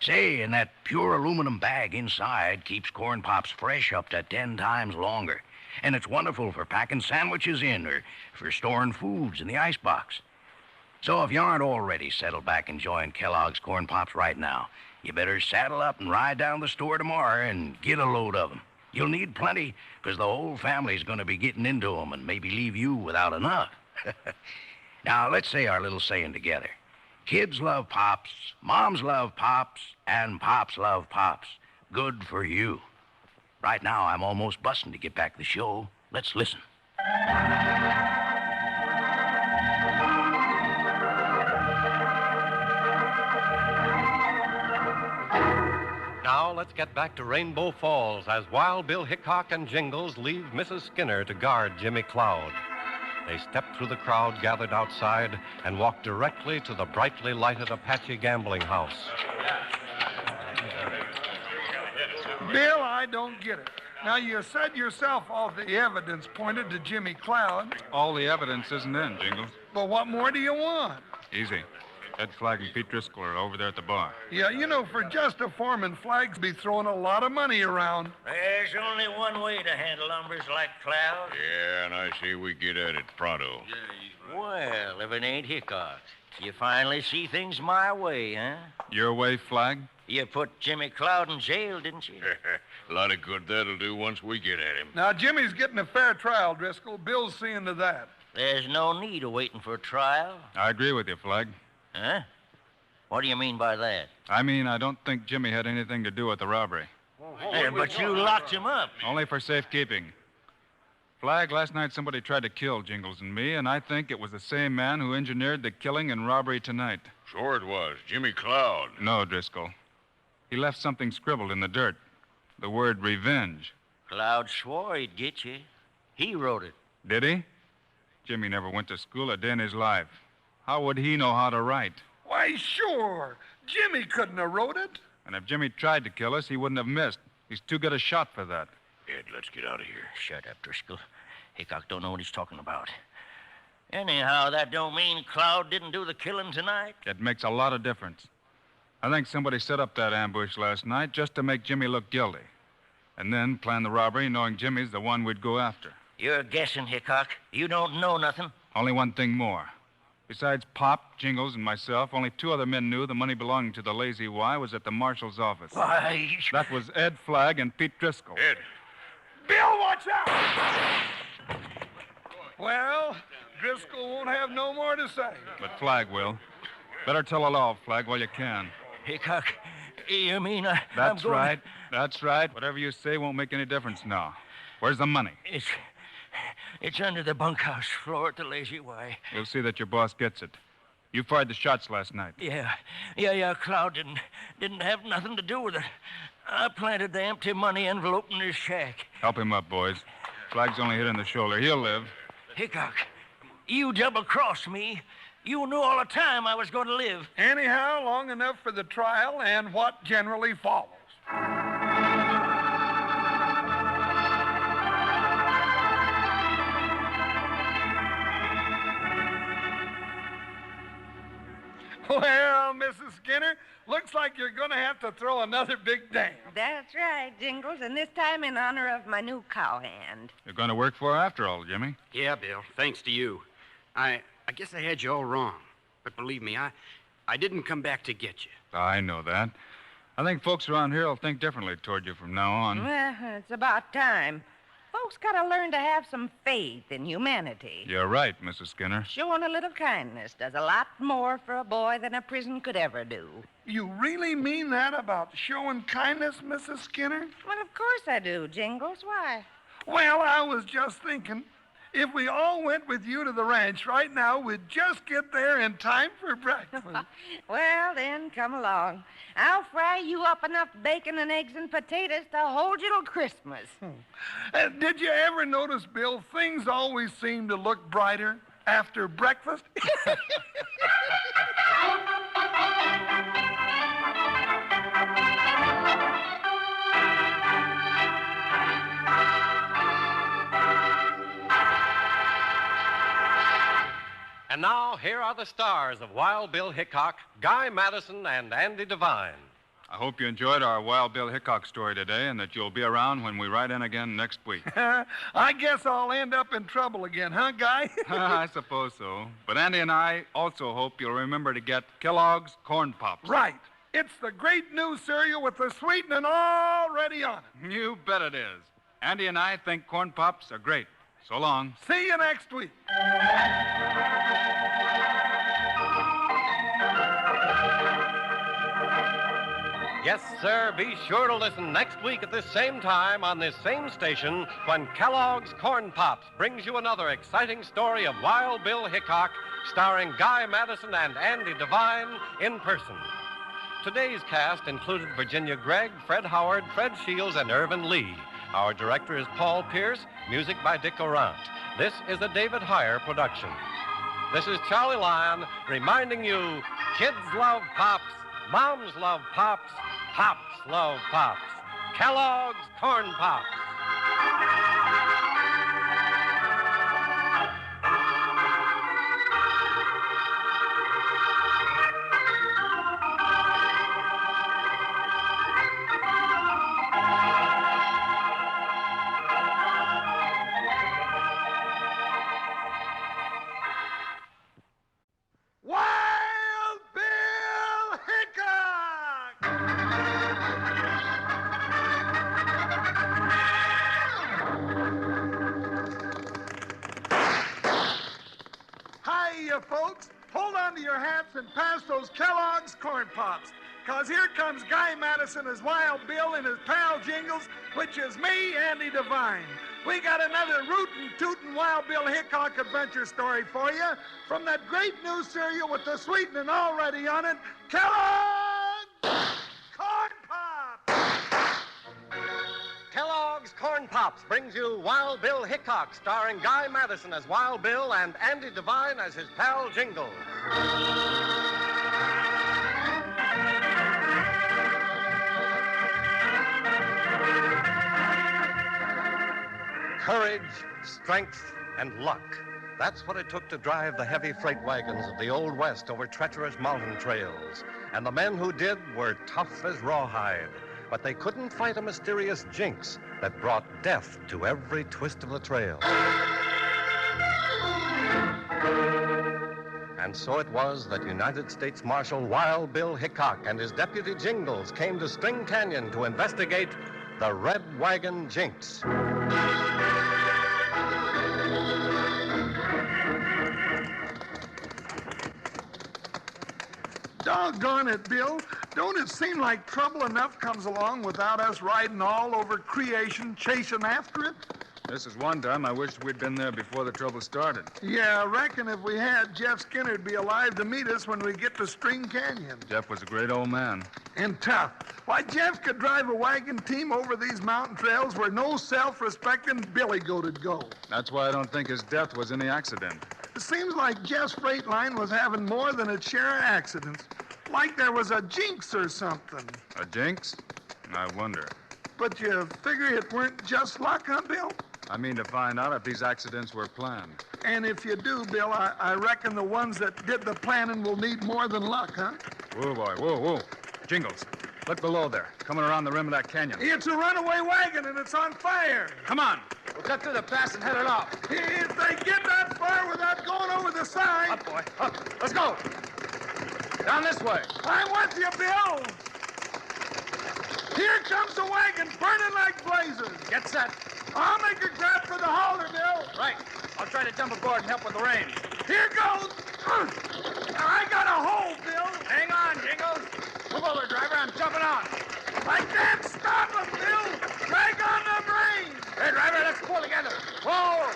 Say, and that pure aluminum bag inside keeps Corn Pops fresh up to 10 times longer. And it's wonderful for packing sandwiches in or for storing foods in the icebox. So if you aren't already settled back enjoying Kellogg's Corn Pops right now, you better saddle up and ride down the store tomorrow and get a load of them. You'll need plenty, because the whole family's going to be getting into them and maybe leave you without enough. Now, let's say our little saying together. Kids love Pops, moms love Pops, and Pops love Pops. Good for you. Right now, I'm almost busting to get back to the show. Let's listen.
Now let's get back to Rainbow Falls as Wild Bill Hickok and Jingles leave Mrs. Skinner to guard Jimmy Cloud. They step through the crowd gathered outside and walk directly to the brightly lighted Apache gambling house.
Bill, I don't get it. Now, you said yourself all the evidence pointed to Jimmy Cloud.
All the evidence isn't in, Jingles.
But what more do you want?
Easy. Ed Flagg and Pete Driscoll are over there at the bar.
Yeah, you know, for just a foreman, Flagg's be throwing a lot of money around.
There's only one way to handle numbers like Cloud.
Yeah, and I say we get at it pronto.
Well, if it ain't Hickok, you finally see things my way, huh?
Your way, Flagg?
You put Jimmy Cloud in jail, didn't you?
A lot of good that'll do once we get at him.
Now, Jimmy's getting a fair trial, Driscoll. Bill's seeing to that.
There's no need of waiting for a trial.
I agree with you, Flag.
Huh? What do you mean by that?
I mean, I don't think Jimmy had anything to do with the robbery.
Hey, but you locked him up.
Only for safekeeping. Flag, last night somebody tried to kill Jingles and me, and I think it was the same man who engineered the killing and robbery tonight.
Sure it was. Jimmy Cloud.
No, Driscoll. He left something scribbled in the dirt. The word revenge.
Cloud swore he'd get you. He wrote it.
Did he? Jimmy never went to school a day in his life. How would he know how to write?
Why, sure. Jimmy couldn't have wrote it.
And if Jimmy tried to kill us, he wouldn't have missed. He's too good a shot for that.
Ed, let's get out of here.
Shut up, Driscoll. Hickok don't know what he's talking about. Anyhow, that don't mean Cloud didn't do the killing tonight.
It makes a lot of difference. I think somebody set up that ambush last night just to make Jimmy look guilty. And then plan the robbery knowing Jimmy's the one we'd go after.
You're guessing, Hickok. You don't know nothing.
Only one thing more. Besides Pop, Jingles, and myself, only two other men knew the money belonging to the Lazy Y was at the marshal's office.
Why?
That was Ed Flagg and Pete Driscoll.
Ed.
Bill, watch out! Well, Driscoll won't have no more to say.
But Flagg will. Better tell it all, Flagg, while you can.
Hickok, you mean I'm
That's
going...
right. That's right. Whatever you say won't make any difference now. Where's the money?
It's under the bunkhouse floor at the Lazy Y.
We'll see that your boss gets it. You fired the shots last night.
Yeah. Cloud didn't have nothing to do with it. I planted the empty money envelope in his shack.
Help him up, boys. Flagg's only hit in the shoulder. He'll live.
Hickok, you double-crossed me. You knew all the time I was going to live.
Anyhow, long enough for the trial and what generally follows. Well, Mrs. Skinner, looks like you're going to have to throw another big dam.
That's right, Jingles, and this time in honor of my new cowhand.
You're going to work for her after all, Jimmy.
Yeah, Bill, thanks to you. I guess I had you all wrong. But believe me, I didn't come back to get you.
I know that. I think folks around here will think differently toward you from now on.
Well, it's about time. Folks gotta learn to have some faith in humanity.
You're right, Mrs. Skinner.
Showing a little kindness does a lot more for a boy than a prison could ever do.
You really mean that about showing kindness, Mrs. Skinner?
Well, of course I do, Jingles. Why?
Well, I was just thinking, if we all went with you to the ranch right now, we'd just get there in time for breakfast.
Well, then, come along. I'll fry you up enough bacon and eggs and potatoes to hold you till Christmas.
Did you ever notice, Bill, things always seem to look brighter after breakfast?
And now, here are the stars of Wild Bill Hickok, Guy Madison, and Andy Devine.
I hope you enjoyed our Wild Bill Hickok story today and that you'll be around when we ride in again next week.
I guess I'll end up in trouble again, huh, Guy?
I suppose so. But Andy and I also hope you'll remember to get Kellogg's Corn Pops.
Right. It's the great new cereal with the sweetening already on it.
You bet it is. Andy and I think Corn Pops are great. So long.
See you next week.
Yes, sir, be sure to listen next week at this same time on this same station when Kellogg's Corn Pops brings you another exciting story of Wild Bill Hickok, starring Guy Madison and Andy Devine in person. Today's cast included Virginia Gregg, Fred Howard, Fred Shields, and Irvin Lee. Our director is Paul Pierce, music by Dick Orant. This is a David Heyer production. This is Charlie Lyon reminding you, kids love Pops, moms love Pops, Pops love Pops. Kellogg's Corn Pops.
Wild Bill Hickok! to your hats and pass those Kellogg's Corn Pops. Because here comes Guy Madison as Wild Bill and his pal Jingles, which is me, Andy Devine. We got another rootin' tootin' Wild Bill Hickok adventure story for you from that great new cereal with the sweetening already on it, Kellogg's Corn Pops!
Kellogg's Corn Pops brings you Wild Bill Hickok, starring Guy Madison as Wild Bill and Andy Devine as his pal Jingles. Courage, strength, and luck. That's what it took to drive the heavy freight wagons of the Old West over treacherous mountain trails. And the men who did were tough as rawhide. But they couldn't fight a mysterious jinx that brought death to every twist of the trail. And so it was that United States Marshal Wild Bill Hickok and his deputy Jingles came to String Canyon to investigate the Red Wagon Jinx.
Doggone it, Bill. Don't it seem like trouble enough comes along without us riding all over creation, chasing after it?
This is one time I wished we'd been there before the trouble started.
Yeah, I reckon if we had, Jeff Skinner'd be alive to meet us when we get to String Canyon.
Jeff was a great old man.
And tough. Why, Jeff could drive a wagon team over these mountain trails where no self-respecting billy goat'd go.
That's why I don't think his death was any accident.
It seems like Jeff's freight line was having more than its share of accidents. Like there was a jinx or something.
A jinx? I wonder.
But you figure it weren't just luck, huh, Bill?
I mean to find out if these accidents were planned.
And if you do, Bill, I reckon the ones that did the planning will need more than luck, huh?
Whoa, boy, whoa. Jingles, look below there, coming around the rim of that canyon.
It's a runaway wagon and it's on fire.
Come on, we'll cut through the pass and head it off.
If they get that far without going over the side...
Up, boy, up. Let's go. Down this way.
I'm with you, Bill. Here comes the wagon, burning like blazes.
Get set.
I'll make a grab for the halter, Bill.
Right. I'll try to jump aboard and help with the reins.
Here goes. I got a hold, Bill.
Hang on, Jingles. Move over, driver. I'm jumping on.
I can't stop him, Bill. Drag on the reins.
Hey, driver, let's pull together.
Whoa.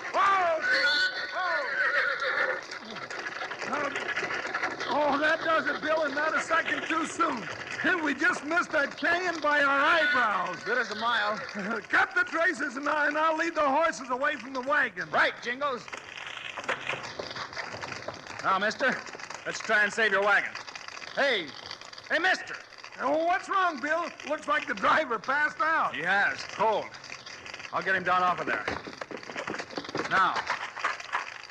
Oh, that does it, Bill, and not a second too soon. We just missed that canyon by our eyebrows.
Good as a mile.
Cut the traces, and I'll lead the horses away from the wagon.
Right, Jingles. Now, mister, let's try and save your wagon. Hey, mister.
Oh, what's wrong, Bill? Looks like the driver passed out.
He has. Cold. I'll get him down off of there. Now.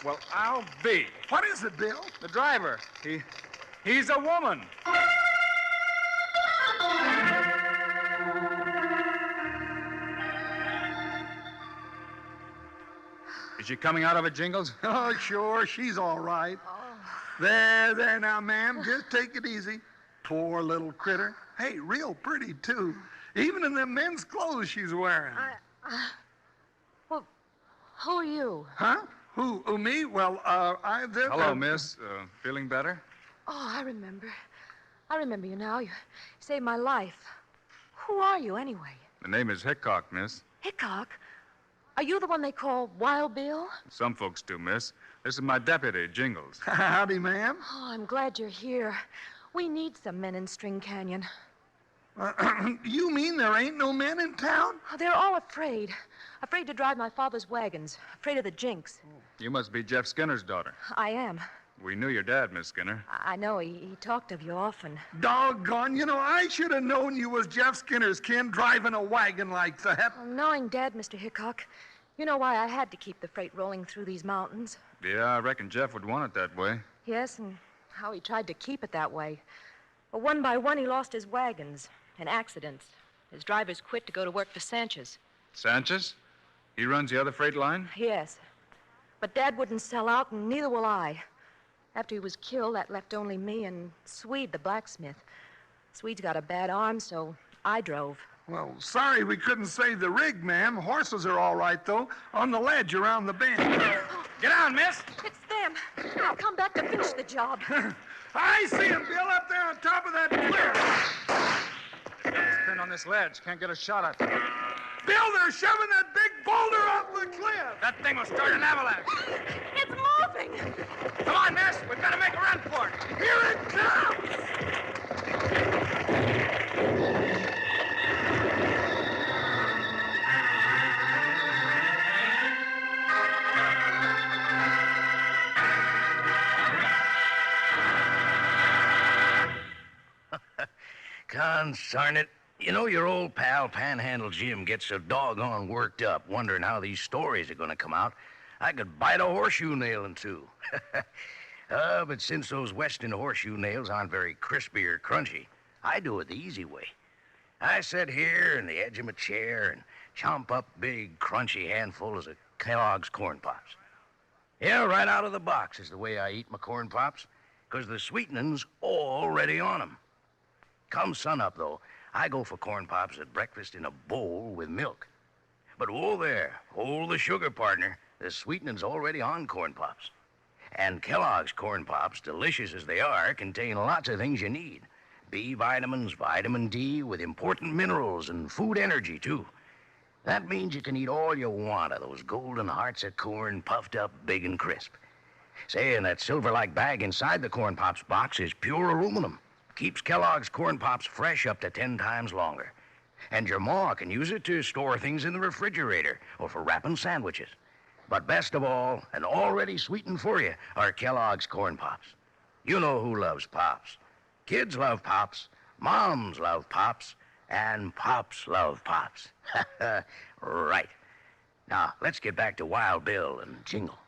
Well, I'll be.
What is it, Bill?
The driver. He's a woman. Is she coming out of it, Jingles?
Oh, sure. She's all right. There now, ma'am. Just take it easy. Poor little critter. Hey, real pretty, too. Even in them men's clothes she's wearing.
Well, who are you?
Huh? Who, me? Well,
Hello, miss. Feeling better?
Oh, I remember. I remember you now. You saved my life. Who are you, anyway?
The name is Hickok, miss.
Hickok? Are you the one they call Wild Bill?
Some folks do, miss. This is my deputy, Jingles.
Howdy, ma'am.
Oh, I'm glad you're here. We need some men in String Canyon.
You mean there ain't no men in town?
Oh, they're all afraid. Afraid to drive my father's wagons. Afraid of the jinx.
You must be Jeff Skinner's daughter.
I am.
We knew your dad, Miss Skinner.
I know. He talked of you often.
Doggone. I should have known you was Jeff Skinner's kin driving a wagon like that.
Well, knowing Dad, Mr. Hickok, you know why I had to keep the freight rolling through these mountains.
Yeah, I reckon Jeff would want it that way.
Yes, and how he tried to keep it that way. But one by one, he lost his wagons in accidents. His drivers quit to go to work for Sanchez.
Sanchez? He runs the other freight line?
Yes. But Dad wouldn't sell out, and neither will I. After he was killed, that left only me and Swede, the blacksmith. Swede's got a bad arm, so I drove.
Well, sorry we couldn't save the rig, ma'am. Horses are all right, though, on the ledge around the bend.
Get down, miss.
It's them. I'll come back to finish the job.
I see him, Bill, up there on top of that cliff.
It's pinned on this ledge. Can't get a shot at it.
Bill, they're shoving that big boulder off the cliff.
That thing will start an avalanche.
It's moving.
Come on, miss. We've got to make a run for it.
Here it comes.
Consarn it. You know, your old pal, Panhandle Jim, gets so doggone worked up wondering how these stories are going to come out. I could bite a horseshoe nail in two. But since those Western horseshoe nails aren't very crispy or crunchy, I do it the easy way. I sit here in the edge of my chair and chomp up big, crunchy handfuls of Kellogg's Corn Pops. Yeah, right out of the box is the way I eat my Corn Pops, because the sweetening's already on 'em. Come sunup, though, I go for Corn Pops at breakfast in a bowl with milk. But whoa there, hold the sugar, partner. The sweetening's already on Corn Pops. And Kellogg's Corn Pops, delicious as they are, contain lots of things you need. B vitamins, vitamin D, with important minerals and food energy, too. That means you can eat all you want of those golden hearts of corn puffed up big and crisp. Say, and that silver-like bag inside the Corn Pops box is pure aluminum. Keeps Kellogg's Corn Pops fresh up to 10 times longer. And your ma can use it to store things in the refrigerator or for wrapping sandwiches. But best of all, and already sweetened for you, are Kellogg's Corn Pops. You know who loves Pops. Kids love Pops, moms love Pops, and Pops love Pops. Right. Now, let's get back to Wild Bill and Jingle.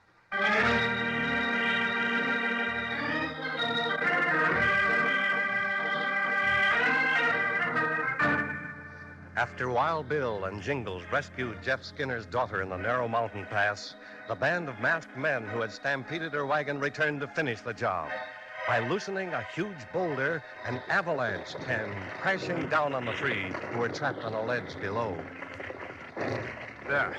After Wild Bill and Jingles rescued Jeff Skinner's daughter in the narrow mountain pass, the band of masked men who had stampeded her wagon returned to finish the job. By loosening a huge boulder, an avalanche came crashing down on the three who were trapped on a ledge below.
There.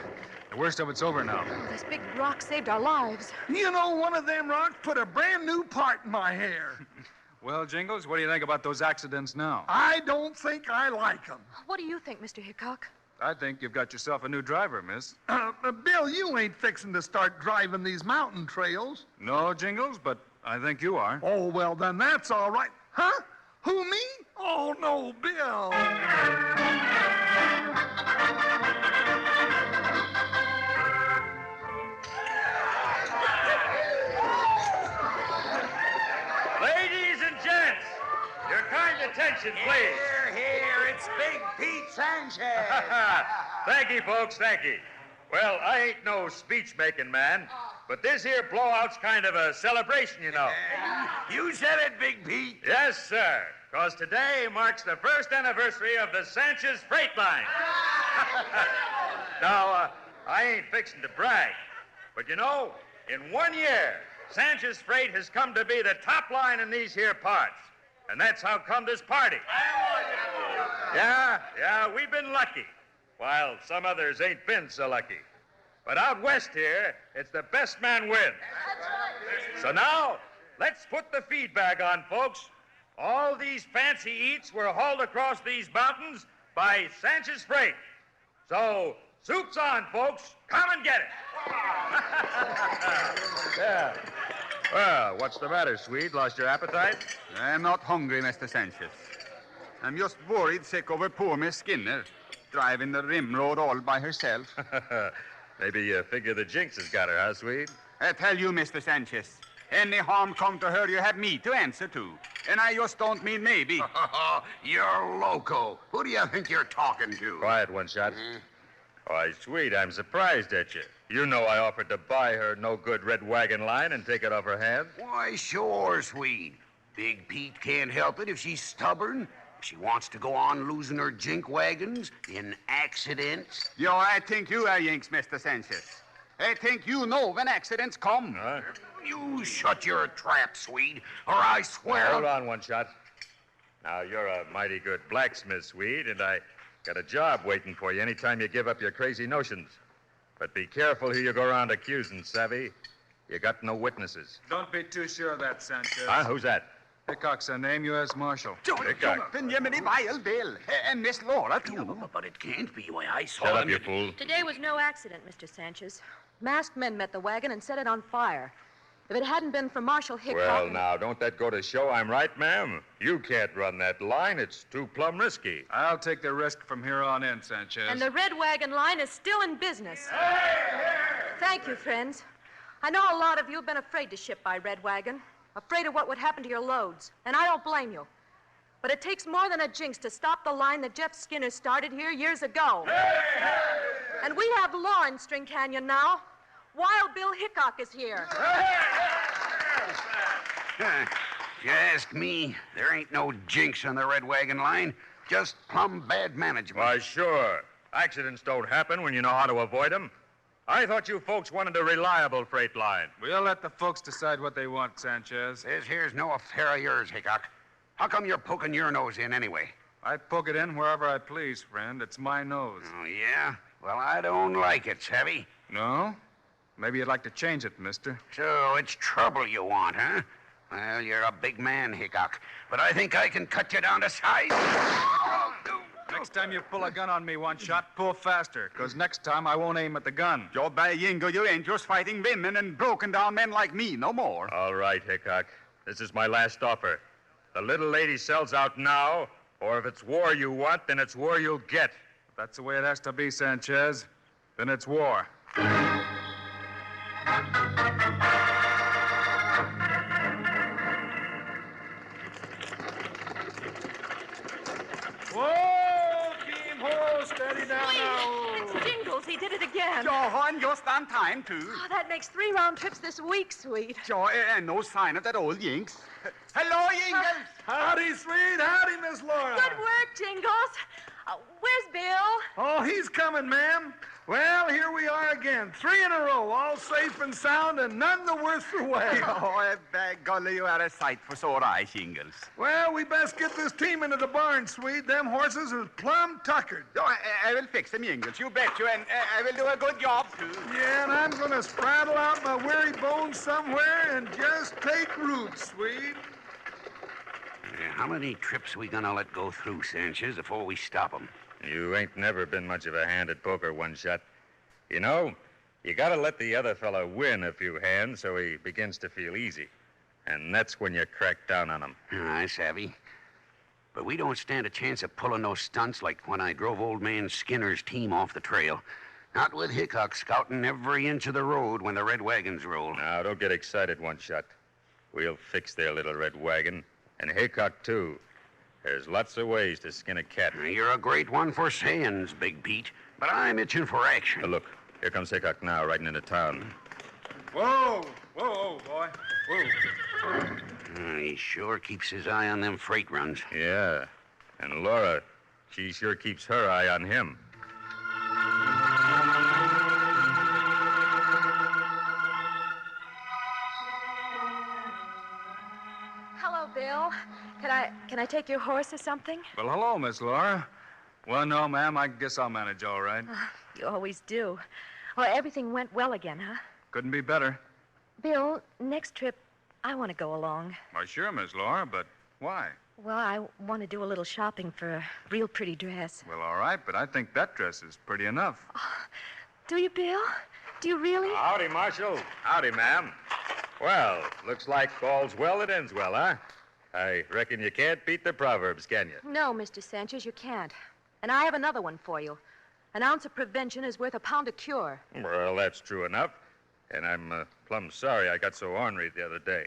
The worst of it's over now.
Oh, this big rock saved our lives.
You know, one of them rocks put a brand new part in my hair.
Well, Jingles, what do you think about those accidents now?
I don't think I like them.
What do you think, Mr. Hickok?
I think you've got yourself a new driver, miss.
Bill, you ain't fixing to start driving these mountain trails.
No, Jingles, but I think you are.
Oh, well, then that's all right. Huh? Who, me? Oh, no, Bill.
Ladies and gents, your kind attention, please.
Here, it's Big Pete Sanchez.
Thank you, folks, thank you. Well, I ain't no speech-making man, but this here blowout's kind of a celebration, you know.
You said it, Big Pete.
Yes, sir, because today marks the first anniversary of the Sanchez Freight Line. Now, I ain't fixing to brag, but you know, in 1 year, Sanchez Freight has come to be the top line in these here parts. And that's how come this party. Yeah, we've been lucky, while some others ain't been so lucky. But out west here, it's the best man wins. So now, let's put the feedback on, folks. All these fancy eats were hauled across these mountains by Sanchez Freight. So, soup's on, folks. Come and get it. Yeah. Well, what's the matter, Swede? Lost your appetite?
I'm not hungry, Mr. Sanchez. I'm just worried sick over poor Miss Skinner, driving the rim road all by herself.
Maybe you figure the Jinx has got her, huh, Swede?
I tell you, Mr. Sanchez, any harm come to her, you have me to answer to. And I just don't mean maybe.
You're loco. Who do you think you're talking to?
Quiet, one shot. Why, Swede, I'm surprised at you. You know I offered to buy her no-good red wagon line and take it off her hands.
Why, sure, Swede. Big Pete can't help it if she's stubborn. If she wants to go on losing her jink wagons in accidents.
Yo, I think you are Jinx, Mr. Sanchez. I think you know when accidents come.
Huh?
You shut your trap, Swede, or I swear...
Now, hold on, one shot. Now, you're a mighty good blacksmith, Swede, and I got a job waiting for you anytime you give up your crazy notions. But be careful who you go around accusing, savvy? You got no witnesses.
Don't be too sure of that, Sanchez.
Huh? Who's that?
Hickok's her name, U.S. Marshal.
Jumping Jiminy Wild Bill. And Miss Laura, too.
No, but it can't be. Why, I saw
Shut up,
him.
you fool.
Today was no accident, Mr. Sanchez. Masked men met the wagon and set it on fire. If it hadn't been for Marshal Hickok...
Well, now, don't that go to show I'm right, ma'am? You can't run that line. It's too plumb risky.
I'll take the risk from here on in, Sanchez.
And the Red Wagon line is still in business. Thank you, friends. I know a lot of you have been afraid to ship by Red Wagon, afraid of what would happen to your loads, and I don't blame you. But it takes more than a jinx to stop the line that Jeff Skinner started here years ago. And we have law in String Canyon now. Wild Bill Hickok is here.
If you ask me, there ain't no jinx on the Red Wagon line. Just plumb bad management.
Why, sure. Accidents don't happen when you know how to avoid them. I thought you folks wanted a reliable freight line.
We'll let the folks decide what they want, Sanchez.
This here's no affair of yours, Hickok. How come you're poking your nose in anyway?
I poke it in wherever I please, friend. It's my nose.
Oh, yeah? Well, I don't like it, savvy?
No? Maybe you'd like to change it, mister.
So it's trouble you want, huh? Well, you're a big man, Hickok. But I think I can cut you down to size.
Next time you pull a gun on me, one shot, pull faster, because next time I won't aim at the gun.
Job by Jingle, you ain't just fighting women and broken down men like me no more.
All right, Hickok. This is my last offer. The little lady sells out now, or if it's war you want, then it's war you'll get.
If that's the way it has to be, Sanchez, then it's war.
Whoa, team, ho, steady down now.
It's Jingles. He did it again.
Johan, just on time, too.
Oh, that makes 3 round trips this week, sweet.
Joe, and no sign of that old Jinx. Hello, Jingles.
Howdy, sweet. Howdy, Miss Laura.
Good work, Jingles. Where's Bill?
Oh, he's coming, ma'am. Well, here we are again. 3 in a row, all safe and sound, and none the worse for wear.
Oh, by golly, you are a sight for sore eyes, Jingles.
Well, we best get this team into the barn, sweet. Them horses is plumb tuckered.
Oh, I will fix them, Jingles. You bet you, and I will do a good job, too.
Yeah, and I'm going to spraddle out my weary bones somewhere and just take root, sweet.
How many trips we gonna let go through, Sanchez, before we stop them?
You ain't never been much of a hand at poker, one shot. You know, you gotta let the other fella win a few hands so he begins to feel easy. And that's when you crack down on him.
I savvy. But we don't stand a chance of pulling those stunts like when I drove old man Skinner's team off the trail. Not with Hickok scouting every inch of the road when the red wagons roll.
Now, don't get excited, one shot. We'll fix their little red wagon. And Hickok, too. There's lots of ways to skin a cat.
You're a great one for sayings, Big Pete. But I'm itching for action.
Look, here comes Hickok now, riding into town.
Whoa, boy. Whoa.
He sure keeps his eye on them freight runs.
Yeah. And Laura, she sure keeps her eye on him.
Hello, Bill. Can I take your horse or something?
Well, hello, Miss Laura. Well, no, ma'am, I guess I'll manage all right.
You always do. Well, everything went well again, huh?
Couldn't be better.
Bill, next trip, I want to go along.
Why, sure, Miss Laura, but why?
Well, I want to do a little shopping for a real pretty dress.
Well, all right, but I think that dress is pretty enough.
Do you, Bill? Do you really?
Howdy, Marshal. Howdy, ma'am. Well, looks like all's well that ends well, huh? I reckon you can't beat the Proverbs, can you?
No, Mr. Sanchez, you can't. And I have another one for you. An ounce of prevention is worth a pound of cure.
Well, that's true enough. And I'm plumb sorry I got so ornery the other day.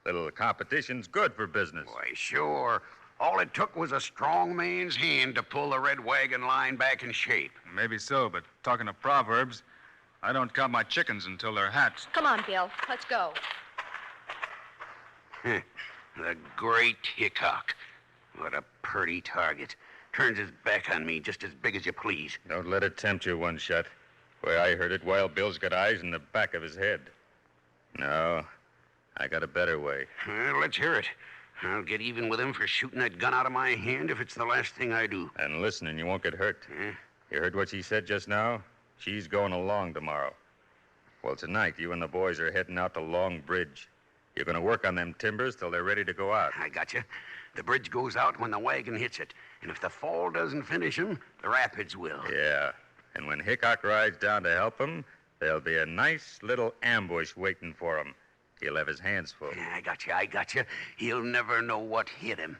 Little competition's good for business.
Why, sure. All it took was a strong man's hand to pull the red wagon line back in shape.
Maybe so, but talking of Proverbs, I don't count my chickens until they're hatched.
Come on, Bill. Let's go.
The great Hickok. What a purty target. Turns his back on me just as big as you please.
Don't let it tempt you, one shot. Way I heard it, Wild Bill's got eyes in the back of his head. No, I got a better way.
Well, let's hear it. I'll get even with him for shooting that gun out of my hand if it's the last thing I do.
And listen, and you won't get hurt. You heard what she said just now? She's going along tomorrow. Well, tonight, you and the boys are heading out to Long Bridge. You're going to work on them timbers till they're ready to go out.
I got you. The bridge goes out when the wagon hits it. And if the fall doesn't finish him, the rapids will.
Yeah. And when Hickok rides down to help him, there'll be a nice little ambush waiting for him. He'll have his hands full.
Yeah, I got you. He'll never know what hit him.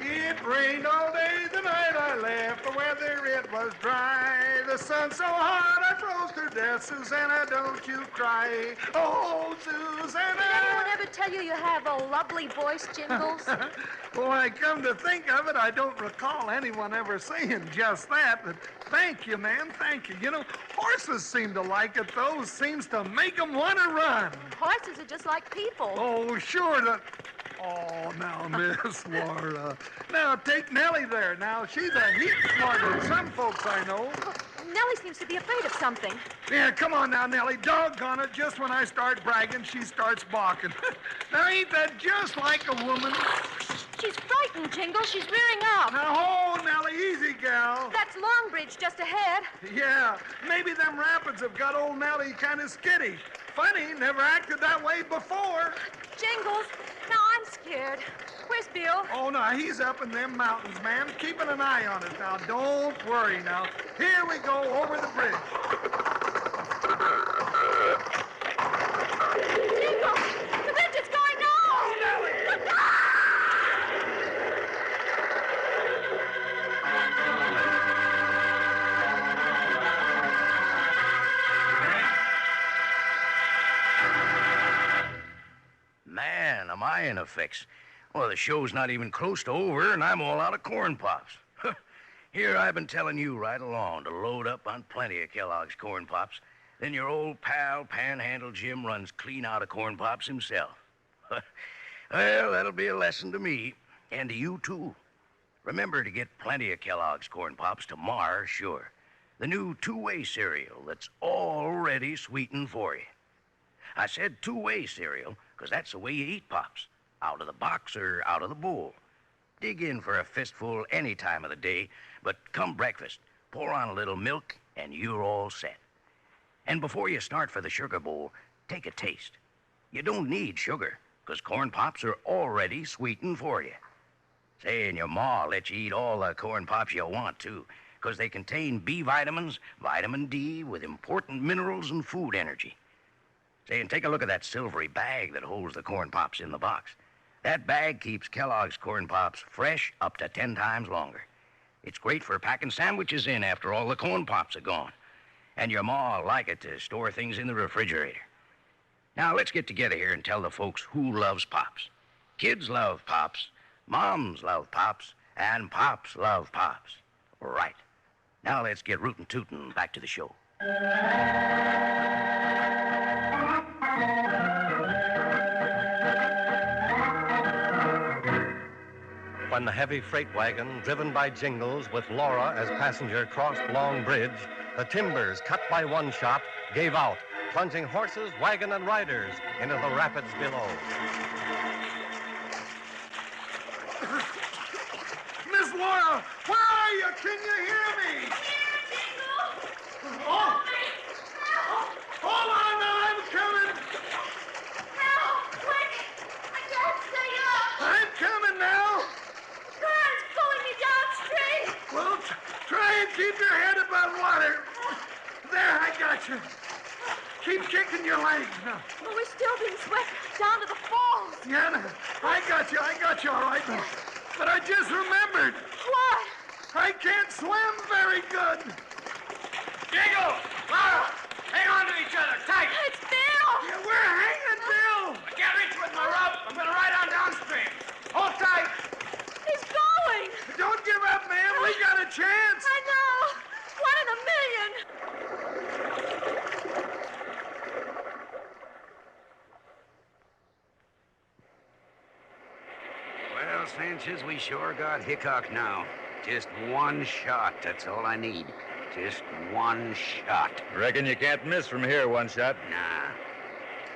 It rained all day the night I left. The weather, it was dry. The sun so hot I froze to death. Susanna, don't you cry. Oh, Susanna.
Did anyone ever tell you you have a lovely voice, Jingles?
Well, I come to think of it, I don't recall anyone ever saying just that, but thank you, man, thank you. You know, horses seem to like it, though. Seems to make them want to run.
Horses are just like people.
Oh, sure. Oh, now, Miss Laura. Now, take Nellie there. Now, she's a heap smarter than some folks I know.
Nellie seems to be afraid of something.
Yeah, come on now, Nellie. Doggone it. Just when I start bragging, she starts balking. Now, ain't that just like a woman?
She's frightened, Jingles. She's rearing up.
Now, hold, Nellie. Easy, gal.
That's Longbridge just ahead.
Yeah, maybe them rapids have got old Nellie kind of skittish. Funny, never acted that way before.
Jingles, now I'm scared. Where's Bill?
Oh, no, he's up in them mountains, ma'am, keeping an eye on us. Now, don't worry now. Here we go over the bridge.
Jingles, the bridge is going down.
Oh, Nellie!
Man, am I in a fix. Well, the show's not even close to over, and I'm all out of corn pops. Here I've been telling you right along to load up on plenty of Kellogg's corn pops. Then your old pal, Panhandle Jim, runs clean out of corn pops himself. Well, that'll be a lesson to me, and to you, too. Remember to get plenty of Kellogg's corn pops tomorrow, sure. The new two-way cereal that's already sweetened for you. I said two-way cereal because that's the way you eat pops. Out of the box or out of the bowl. Dig in for a fistful any time of the day, but come breakfast, pour on a little milk, and you're all set. And before you start for the sugar bowl, take a taste. You don't need sugar, because corn pops are already sweetened for you. Say, and your ma lets you eat all the corn pops you want, too, because they contain B vitamins, vitamin D, with important minerals and food energy. Say, and take a look at that silvery bag that holds the corn pops in the box. That bag keeps Kellogg's corn pops fresh up to 10 times longer. It's great for packing sandwiches in after all the corn pops are gone. And your ma'll like it to store things in the refrigerator. Now, let's get together here and tell the folks who loves pops. Kids love pops, moms love pops, and pops love pops. Right. Now let's get rootin' tootin' back to the show.
When the heavy freight wagon, driven by Jingles with Laura as passenger, crossed Long Bridge, the timbers, cut by one shot, gave out, plunging horses, wagon, and riders into the rapids below.
Miss Laura, where are you? Can you hear me?
Here, Jingles.
Oh! Hold on now, I'm coming.
Help, quick. I can't stay up.
I'm coming now.
Current's pulling me downstream.
Well, try and keep your head above water. There, I got you. Keep kicking your legs now.
Well, we're still being swept down to the falls.
Yeah, I got you all right. But I just remembered.
What?
I can't swim very good.
Jingles! Laura! Hang on to each other, tight!
It's Bill!
Yeah, we're hanging, Bill!
I can't reach with my rope. I'm going to ride on downstream. Hold tight!
He's going!
Don't give up, man. We got a chance.
I know! 1 in a million!
Well, Sanchez, we sure got Hickok now. Just one shot, that's all I need. Just one shot.
Reckon you can't miss from here, one shot.
Nah.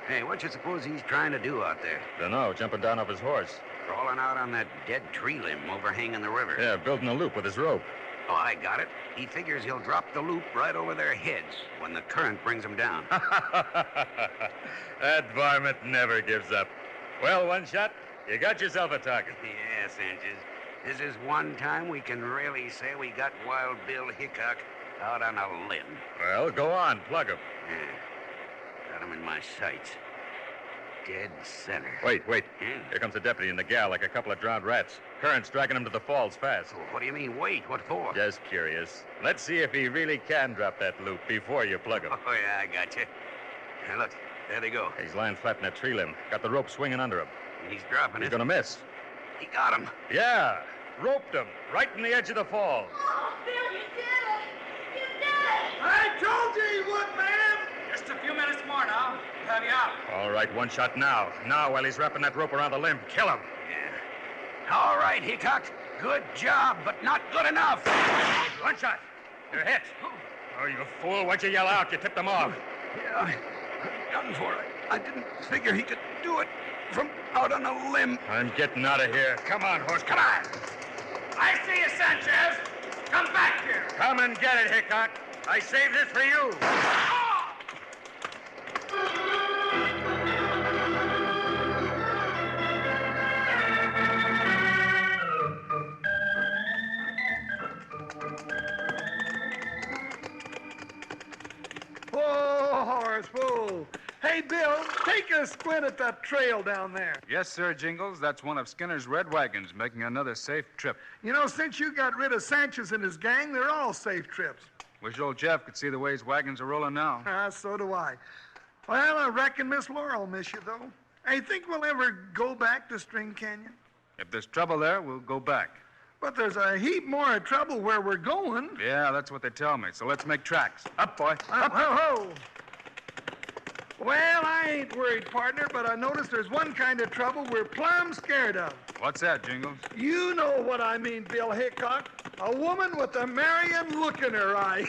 Hey, what you suppose he's trying to do out there?
Dunno, jumping down off his horse.
Crawling out on that dead tree limb overhanging the river.
Yeah, building a loop with his rope.
Oh, I got it. He figures he'll drop the loop right over their heads when the current brings them down.
That varmint never gives up. Well, One Shot, you got yourself a target.
Yeah, Sanchez. This is one time we can really say we got Wild Bill Hickok out on a limb.
Well, go on, plug him.
Yeah. Got him in my sights. Dead center.
Wait. Here comes the deputy and the gal like a couple of drowned rats. Current's dragging him to the falls fast.
What do you mean, wait? What for?
Just curious. Let's see if he really can drop that loop before you plug him.
Oh, yeah, I got you. Now, look, there they go.
He's lying flat in that tree limb. Got the rope swinging under him.
He's dropping
He's
it.
gonna miss.
He got him.
Yeah, roped him right in the edge of the falls.
Oh, Bill, you did it! You did it! I told you he would, man!
Just a few minutes more now. We'll have you out.
All right, One Shot now. Now, while he's wrapping that rope around the limb, kill him.
Yeah. All right, Hickok. Good job, but not good enough.
One Shot. You're hit. Oh, you fool. Why'd you yell out? You tipped him off.
Yeah, I'm done for. I didn't figure he could do it from out on a limb.
I'm getting out of here. Come on, horse. Come on.
I see you, Sanchez. Come back here.
Come and get it, Hickok. I saved this for you.
Whoa, horse, whoa. Hey, Bill, take a squint at that trail down there.
Yes, sir, Jingles. That's one of Skinner's red wagons making another safe trip.
You know, since you got rid of Sanchez and his gang, they're all safe trips.
Wish old Jeff could see the way his wagons are rolling now.
So do I. Well, I reckon Miss Laura will miss you, though. I think we'll ever go back to String Canyon.
If there's trouble there, we'll go back.
But there's a heap more trouble where we're going.
Yeah, that's what they tell me. So let's make tracks. Up, boy. Up.
Ho. Well, I ain't worried, partner, but I noticed there's one kind of trouble we're plumb scared of.
What's that, Jingles?
You know what I mean, Bill Hickok. A woman with a Marion look in her eye.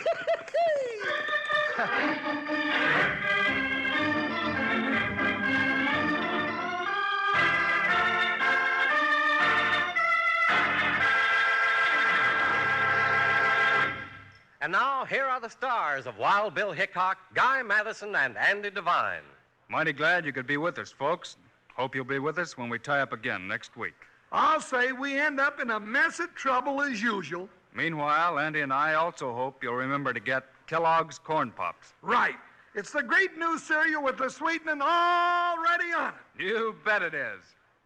And now, here are the stars of Wild Bill Hickok, Guy Madison, and Andy Devine.
Mighty glad you could be with us, folks. Hope you'll be with us when we tie up again next week.
I'll say we end up in a mess of trouble as usual.
Meanwhile, Andy and I also hope you'll remember to get Kellogg's Corn Pops.
Right. It's the great new cereal with the sweetening already on it.
You bet it is.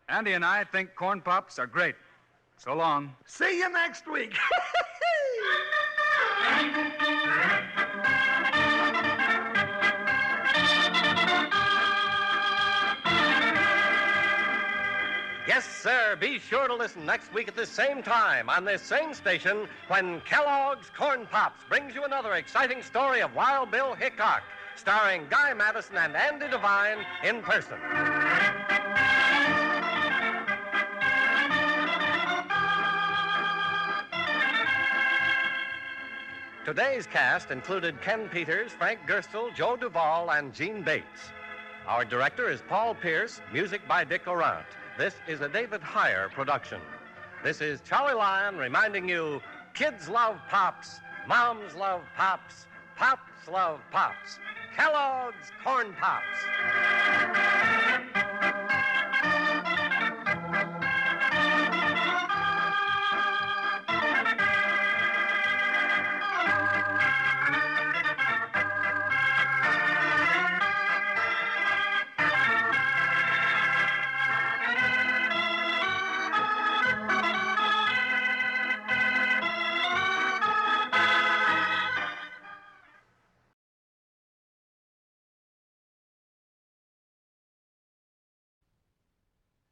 Andy and I think Corn Pops are great. So long.
See you next week.
Yes, sir. Be sure to listen next week at this same time on this same station when Kellogg's Corn Pops brings you another exciting story of Wild Bill Hickok, starring Guy Madison and Andy Devine in person. Today's cast included Ken Peters, Frank Gerstle, Joe Duvall, and Gene Bates. Our director is Paul Pierce, music by Dick Orant. This is a David Heyer production. This is Charlie Lyon reminding you, kids love Pops, moms love Pops, Pops love Pops. Kellogg's Corn Pops.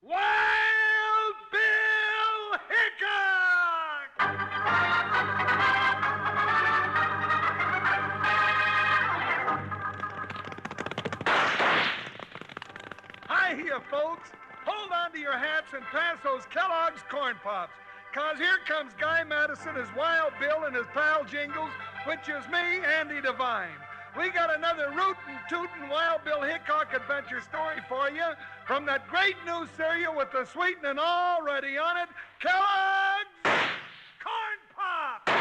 Wild Bill Hickok! Hi here, folks. Hold on to your hats and pass those Kellogg's Corn Pops. 'Cause here comes Guy Madison as Wild Bill and his pal Jingles, which is me, Andy Devine. we got another rootin' tootin' Wild Bill Hickok adventure story for you from that great new cereal with the sweetening already on it, Kellogg's Corn Pops!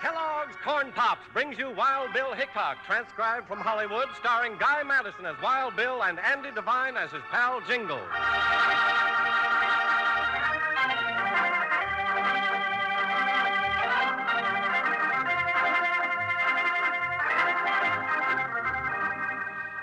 Kellogg's Corn Pops brings you Wild Bill Hickok, transcribed from Hollywood, starring Guy Madison as Wild Bill and Andy Devine as his pal Jingles.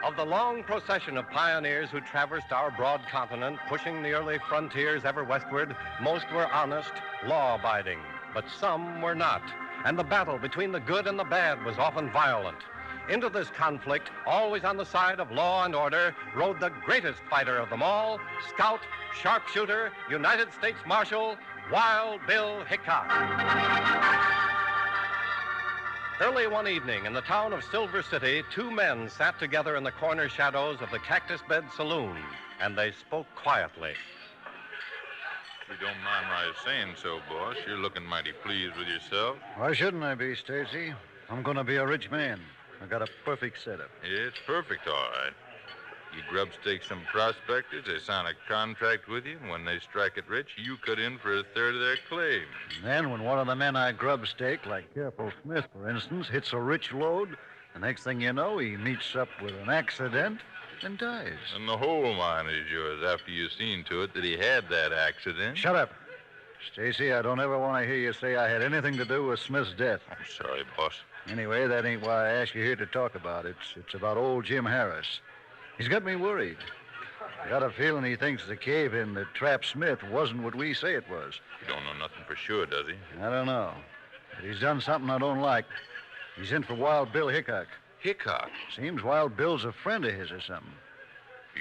Of the long procession of pioneers who traversed our broad continent, pushing the early frontiers ever westward, most were honest, law-abiding, but some were not. And the battle between the good and the bad was often violent. Into this conflict, always on the side of law and order, rode the greatest fighter of them all, scout, sharpshooter, United States Marshal, Wild Bill Hickok. Early one evening in the town of Silver City, two men sat together in the corner shadows of the Cactus Bed Saloon, and they spoke quietly.
If you don't mind my saying so, boss, you're looking mighty pleased with yourself.
Why shouldn't I be, Stacy? I'm going to be a rich man. I got a perfect setup.
Yeah, it's perfect, all right. You grub-stake some prospectors, they sign a contract with you, and when they strike it rich, you cut in for a third of their claim.
And then when one of the men I grub-stake, like Careful Smith, for instance, hits a rich load, the next thing you know, he meets up with an accident and dies.
And the whole mine is yours after you've seen to it that he had that accident.
Shut up. Stacy, I don't ever want to hear you say I had anything to do with Smith's death.
I'm sorry, boss.
Anyway, that ain't why I asked you here to talk about it. It's about old Jim Harris. He's got me worried. I got a feeling he thinks the cave-in that trapped Smith wasn't what we say it was.
You don't know nothing for sure, does he?
I don't know. But he's done something I don't like. He's in for Wild Bill Hickok.
Hickok?
Seems Wild Bill's a friend of his or something.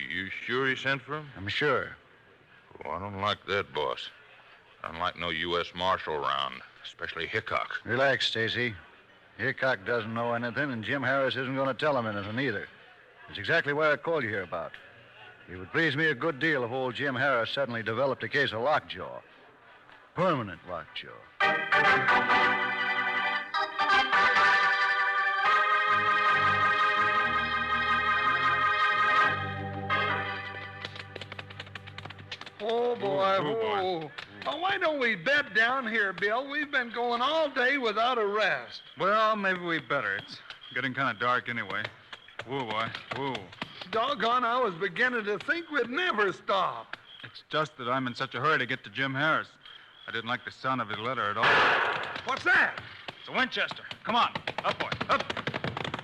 You sure he sent for him?
I'm sure.
Oh, I don't like that, boss. I don't like no U.S. Marshal around, especially Hickok.
Relax, Stacy. Hickok doesn't know anything, and Jim Harris isn't going to tell him anything either. That's exactly what I called you here about. It would please me a good deal if old Jim Harris suddenly developed a case of lockjaw. Permanent lockjaw.
Oh, boy. Oh. Oh, why don't we bed down here, Bill? We've been going all day without a rest.
Well, maybe we better. It's getting kind of dark anyway. Whoa, boy. Whoa.
Doggone, I was beginning to think we'd never stop.
It's just that I'm in such a hurry to get to Jim Harris. I didn't like the sound of his letter at all.
What's that?
It's a Winchester. Come on. Up, boy. Up.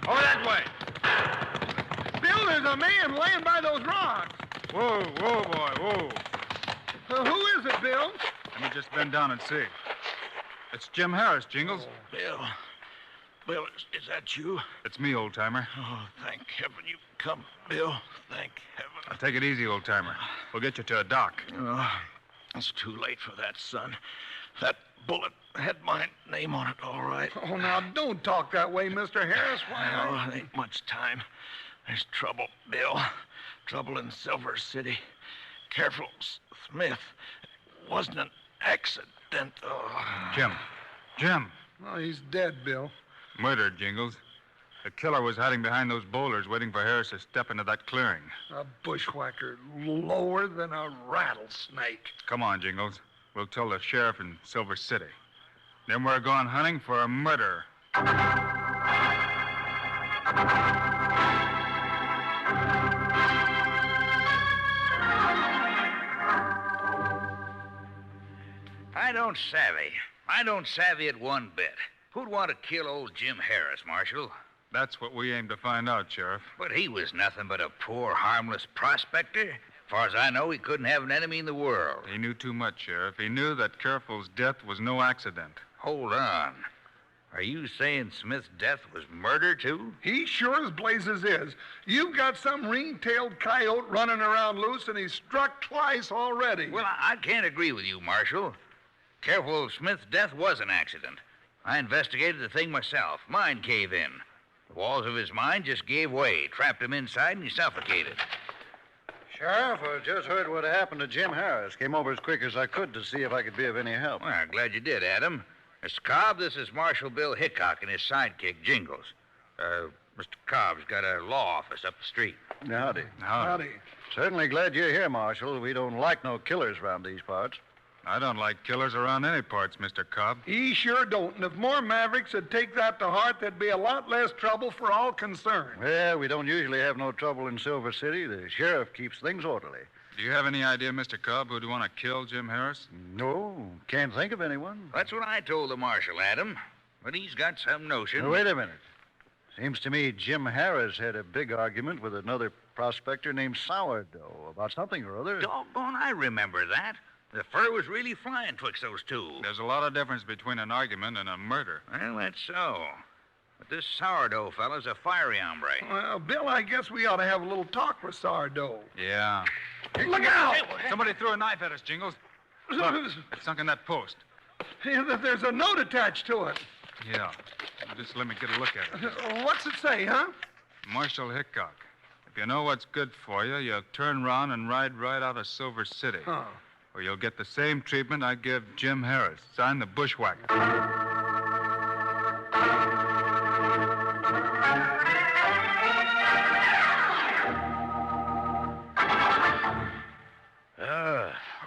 Over that way.
Bill, there's a man laying by those rocks.
Whoa, boy, whoa.
Who is it, Bill?
Let me just bend down and see. It's Jim Harris, Jingles.
Bill, is that you?
It's me, old-timer.
Oh, thank heaven you come, Bill. Thank heaven.
Now, take it easy, old-timer. We'll get you to a dock.
Oh, it's too late for that, son. That bullet had my name on it, all right.
Oh, now, don't talk that way, Mr. Harris. Why?
Oh, there ain't much time. There's trouble, Bill. Trouble in Silver City. Careful, Smith. It wasn't an accident. Oh.
Jim.
Oh, he's dead, Bill.
Murdered, Jingles. The killer was hiding behind those boulders, waiting for Harris to step into that clearing.
A bushwhacker lower than a rattlesnake.
Come on, Jingles. We'll tell the sheriff in Silver City. Then we're going hunting for a murderer.
I don't savvy it one bit. Who'd want to kill old Jim Harris, Marshal?
That's what we aim to find out, Sheriff.
But he was nothing but a poor, harmless prospector. As far as I know, he couldn't have an enemy in the world.
He knew too much, Sheriff. He knew that Careful's death was no accident.
Hold on. Are you saying Smith's death was murder, too?
He sure as blazes is. You've got some ring-tailed coyote running around loose, and he's struck twice already.
Well, I can't agree with you, Marshal. Careful Smith's death was an accident. I investigated the thing myself. Mine caved in. The walls of his mine just gave way, trapped him inside, and he suffocated.
Sheriff, I just heard what happened to Jim Harris. Came over as quick as I could to see if I could be of any help.
Well, glad you did, Adam. Mr. Cobb, this is Marshal Bill Hickok and his sidekick, Jingles. Mr. Cobb's got a law office up the street.
Howdy.
Howdy.
Certainly glad you're here, Marshal. We don't like no killers around these parts.
I don't like killers around any parts, Mr. Cobb.
He sure don't. And if more Mavericks would take that to heart, there'd be a lot less trouble for all concerned.
Well, we don't usually have no trouble in Silver City. The sheriff keeps things orderly.
Do you have any idea, Mr. Cobb, who'd want to kill Jim Harris?
No, can't think of anyone.
That's what I told the marshal, Adam. But he's got some notion.
Now, wait a minute. Seems to me Jim Harris had a big argument with another prospector named Sourdough about something or other.
Doggone, I remember that. The fur was really flying twixt those two.
There's a lot of difference between an argument and a murder.
Well, that's so. But this Sourdough fella's a fiery hombre.
Well, Bill, I guess we ought to have a little talk with Sourdough.
Yeah.
Look out!
Somebody threw a knife at us, Jingles. Look, it's sunk in that post.
There's a note attached to it.
Yeah. Just let me get a look at it.
What's it say, huh?
Marshal Hickok. If you know what's good for you, you'll turn round and ride right out of Silver City.
Huh.
Or you'll get the same treatment I give Jim Harris. Sign the bushwhacker.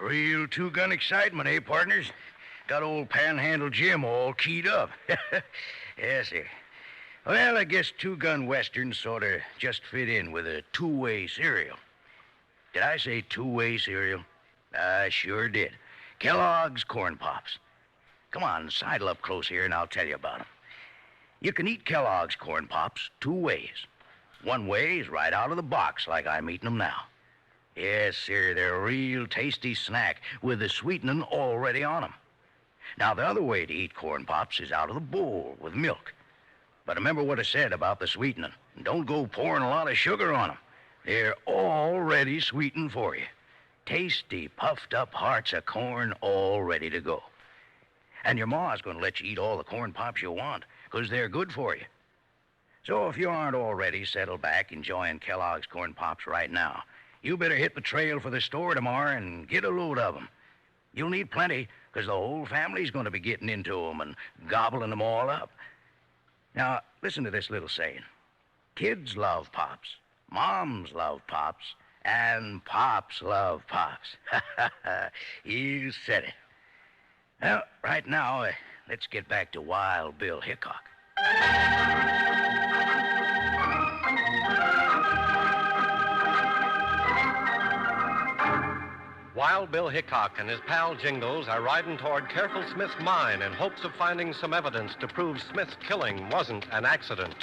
Real two-gun excitement, eh, partners? Got old Panhandle Jim all keyed up. Yes, sir. Well, I guess two-gun westerns sort of just fit in with a two-way serial. Did I say two-way serial? I sure did. Kellogg's Corn Pops. Come on, sidle up close here and I'll tell you about them. You can eat Kellogg's Corn Pops two ways. One way is right out of the box like I'm eating them now. Yes, sir, they're a real tasty snack with the sweetening already on them. Now, the other way to eat Corn Pops is out of the bowl with milk. But remember what I said about the sweetening. Don't go pouring a lot of sugar on them. They're already sweetened for you. Tasty, puffed-up hearts of corn all ready to go. And your ma's going to let you eat all the Corn Pops you want, because they're good for you. So if you aren't already settled back enjoying Kellogg's Corn Pops right now, you better hit the trail for the store tomorrow and get a load of them. You'll need plenty, because the whole family's going to be getting into them and gobbling them all up. Now, listen to this little saying. Kids love Pops, moms love Pops, and Pops love Pops. You said it. Well, right now, let's get back to Wild Bill Hickok.
Wild Bill Hickok and his pal Jingles are riding toward Careful Smith's mine in hopes of finding some evidence to prove Smith's killing wasn't an accident.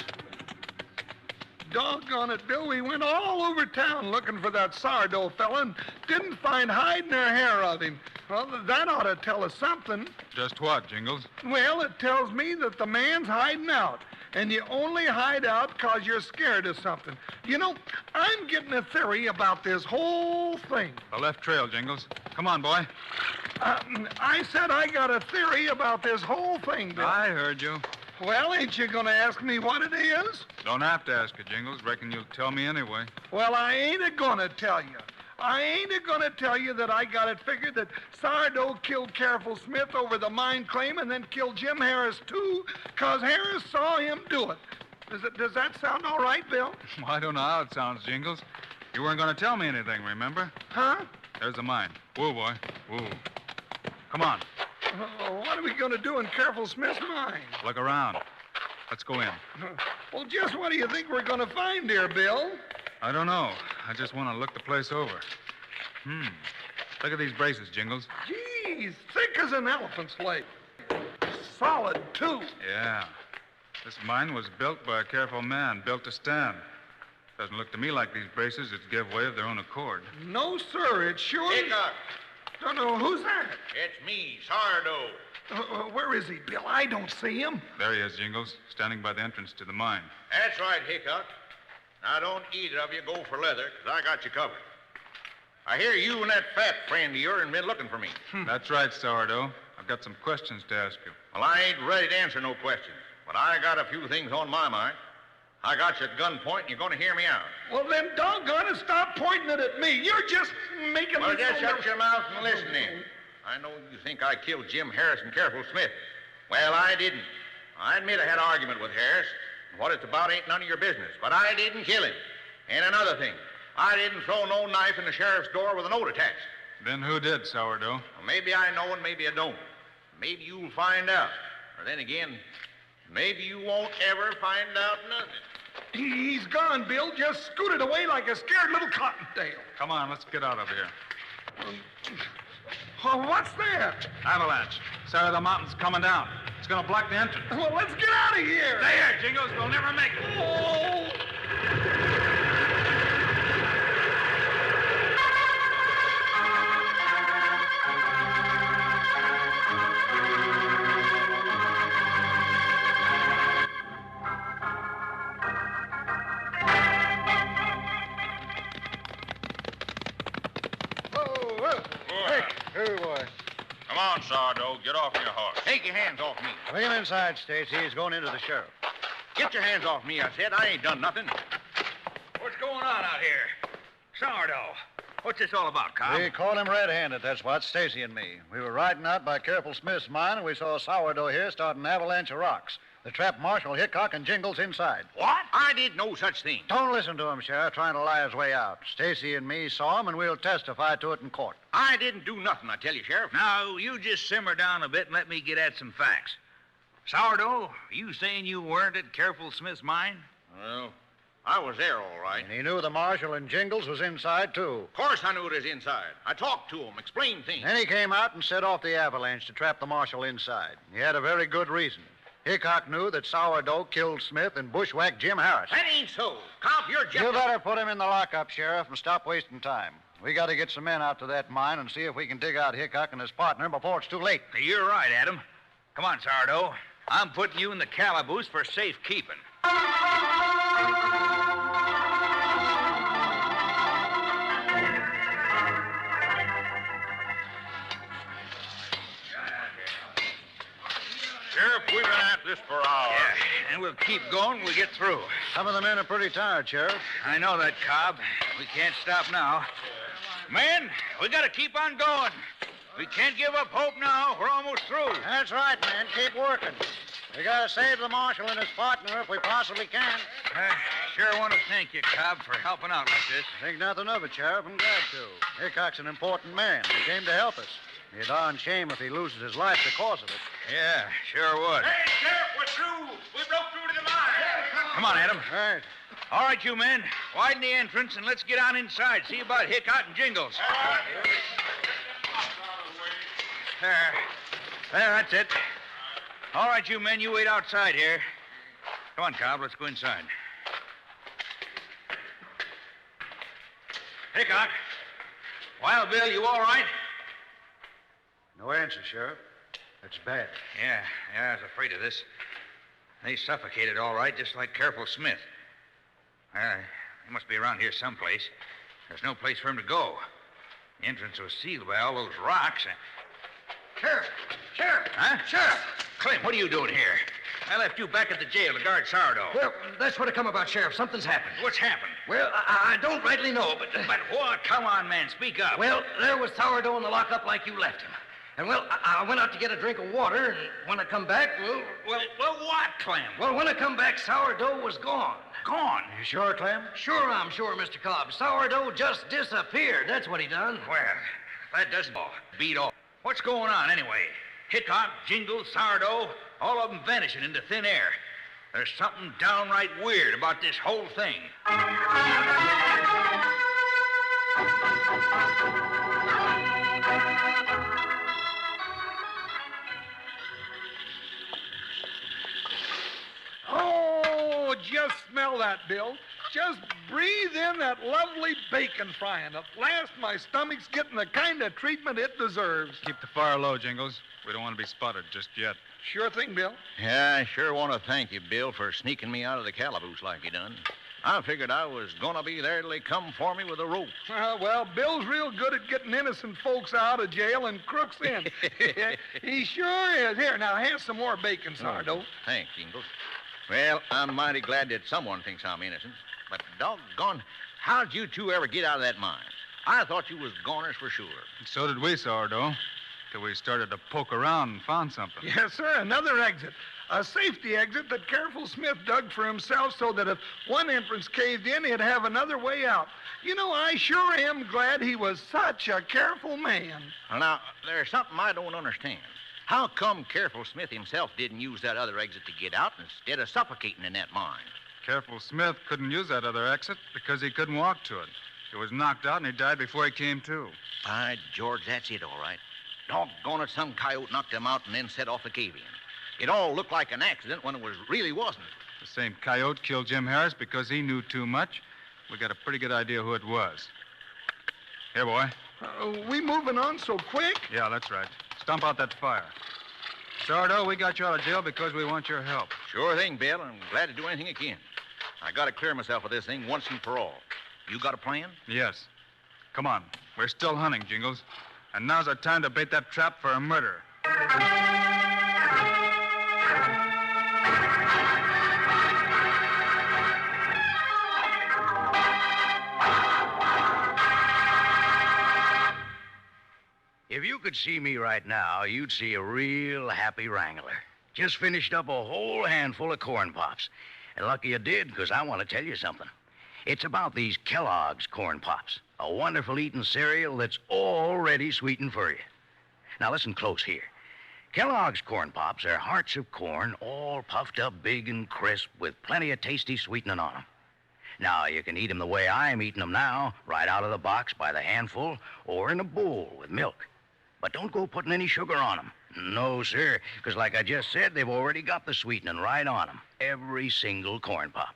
Doggone it, Bill. We went all over town looking for that Sourdough fella and didn't find hide nor hair of him. Well, that ought to tell us something.
Just what, Jingles?
Well, it tells me that the man's hiding out. And you only hide out because you're scared of something. You know, I'm getting a theory about this whole thing.
The left trail, Jingles. Come on, boy.
I said I got a theory about this whole thing, Bill.
I heard you.
Well, ain't you going to ask me what it is?
Don't have to ask you, Jingles. Reckon you'll tell me anyway.
Well, I ain't going to tell you. I ain't going to tell you that I got it figured that Sourdough killed Careful Smith over the mine claim and then killed Jim Harris, too, because Harris saw him do it. Does that sound all right, Bill?
Well, I don't know how it sounds, Jingles. You weren't going to tell me anything, remember?
Huh?
There's the mine. Woo, boy. Woo. Come on.
What are we going to do in Careful Smith's mine?
Look around. Let's go in.
Well, just what do you think we're going to find here, Bill?
I don't know. I just want to look the place over. Look at these braces, Jingles.
Geez, thick as an elephant's leg. Solid, too.
Yeah. This mine was built by a careful man, built to stand. Doesn't look to me like these braces would give way of their own accord.
No, sir, it sure...
Hickok.
Don't know. Who's that?
It's me, Sourdough.
Where is he, Bill? I don't see him.
There he is, Jingles, standing by the entrance to the mine.
That's right, Hickok. Now, don't either of you go for leather, because I got you covered. I hear you and that fat friend of yours been looking for me.
That's right, Sourdough. I've got some questions to ask you.
Well, I ain't ready to answer no questions, but I got a few things on my mind. I got you at gunpoint, and you're going to hear me out.
Well, then doggone it, stop pointing it at me. You're just making me...
Well, just shut your mouth and listen in. I know you think I killed Jim Harris and Careful Smith.
Well, I didn't. I admit I had an argument with Harris. What it's about ain't none of your business. But I didn't kill him. And another thing, I didn't throw no knife in the sheriff's door with a note attached.
Then who did, Sourdough?
Well, maybe I know and maybe I don't. Maybe you'll find out. Or then again, maybe you won't ever find out nothing.
He's gone, Bill. Just scooted away like a scared little cottontail.
Come on, let's get out of here.
Oh, what's that?
Avalanche. Side of the mountain's coming down. It's going to block the entrance.
Well, let's get out of here.
Stay here, Jingles. We'll never make it.
Oh.
Here, boy.
Come on, Sourdough. Get off your horse. Take your hands off me.
Bring him inside, Stacy. He's going into the sheriff.
Get your hands off me, I said. I ain't done nothing.
What's going on out here? Sourdough. What's this all about, Cobb?
We caught him red-handed, that's what, Stacy and me. We were riding out by Careful Smith's mine, and we saw Sourdough here start an avalanche of rocks. They trapped Marshal Hickok and Jingles inside.
What? I did no such thing.
Don't listen to him, Sheriff, trying to lie his way out. Stacy and me saw him, and we'll testify to it in court.
I didn't do nothing, I tell you, Sheriff.
Now, you just simmer down a bit and let me get at some facts. Sourdough, you saying you weren't at Careful Smith's mine?
Well, I was there, all right.
And he knew the Marshal and Jingles was inside, too.
Of course I knew it was inside. I talked to him, explained things.
Then he came out and set off the avalanche to trap the Marshal inside. He had a very good reason. Hickok knew that Sourdough killed Smith and bushwhacked Jim Harris.
That ain't so. Cobb, you're just...
You better put him in the lockup, Sheriff, and stop wasting time. We got to get some men out to that mine and see if we can dig out Hickok and his partner before it's too late.
You're right, Adam. Come on, Sourdough. I'm putting you in the calaboose for safekeeping.
Sheriff, we've been at this for hours.
Yeah, and we'll keep going when we get through.
Some of the men are pretty tired, Sheriff.
I know that, Cobb. We can't stop now. Men, we got to keep on going. We can't give up hope now. We're almost through.
That's right, man. Keep working. We got to save the Marshal and his partner if we possibly can.
Sure want to thank you, Cobb, for helping out like this.
Think nothing of it, Sheriff. I'm glad to. Hickok's an important man. He came to help us. Be a darn shame if he loses his life because of it.
Yeah, sure would.
Hey, Sheriff, we're through. We broke through to the mine.
Come on, Adam.
All right.
All right, you men. Widen the entrance and let's get on inside. See about Hickok and Jingles. There, that's it. All right, you men, you wait outside here. Come on, Cobb, let's go inside. Hickok. Wild Bill, you all right?
No answer, Sheriff. That's bad.
Yeah, I was afraid of this. They suffocated all right, just like Careful Smith. He must be around here someplace. There's no place for him to go. The entrance was sealed by all those rocks.
Sheriff! Sheriff!
Huh?
Sheriff!
Clint, what are you doing here? I left you back at the jail to guard Sourdough.
Well, that's what it come about, Sheriff. Something's happened.
What's happened?
Well, I don't rightly know, but...
But what? Come on, man, speak up.
Well, there was Sourdough in the lockup like you left him. And, well, I went out to get a drink of water, and when I come back,
Well, what, Clem?
Well, when I come back, Sourdough was gone.
Gone?
You sure, Clem?
Sure, I'm sure, Mr. Cobb. Sourdough just disappeared. That's what he done.
Well, that doesn't beat all. What's going on, anyway? Hickok, Jingles, Sourdough, all of them vanishing into thin air. There's something downright weird about this whole thing.
Oh, just smell that, Bill. Just breathe in that lovely bacon frying. At last, my stomach's getting the kind of treatment it deserves.
Keep the fire low, Jingles. We don't want to be spotted just yet.
Sure thing, Bill.
Yeah, I sure want to thank you, Bill, for sneaking me out of the calaboose like you done. I figured I was going to be there till they come for me with a rope.
Well, Bill's real good at getting innocent folks out of jail and crooks in. He sure is. Here, now, have some more bacon, Sourdough.
Thanks, Jingles. Well, I'm mighty glad that someone thinks I'm innocent. But doggone, how'd you two ever get out of that mine? I thought you was goners for sure.
So did we, Sourdough. till we started to poke around and found something.
Yes, sir, another exit. A safety exit that Careful Smith dug for himself so that if one entrance caved in, he'd have another way out. You know, I sure am glad he was such a careful man.
Well, now, there's something I don't understand. How come Careful Smith himself didn't use that other exit to get out instead of suffocating in that mine?
Careful Smith couldn't use that other exit because he couldn't walk to it. He was knocked out and he died before he came to.
By George, that's it, all right. Doggone it, some coyote knocked him out and then set off the cave-in. It all looked like an accident when it really wasn't.
The same coyote killed Jim Harris because he knew too much. We got a pretty good idea who it was. Here, boy.
We moving on so quick?
Yeah, that's right. Stomp out that fire. Sardo, we got you out of jail because we want your help.
Sure thing, Bill. I'm glad to do anything I can. I got to clear myself of this thing once and for all. You got a plan?
Yes. Come on. We're still hunting, Jingles. And now's our time to bait that trap for a murder.
If you could see me right now, you'd see a real happy wrangler. Just finished up a whole handful of corn pops. And lucky you did, because I want to tell you something. It's about these Kellogg's corn pops, a wonderful eating cereal that's already sweetened for you. Now listen close here. Kellogg's corn pops are hearts of corn, all puffed up big and crisp with plenty of tasty sweetening on them. Now, you can eat them the way I'm eating them now, right out of the box by the handful or in a bowl with milk. But don't go putting any sugar on them. No, sir, because like I just said, they've already got the sweetening right on them. Every single corn pop.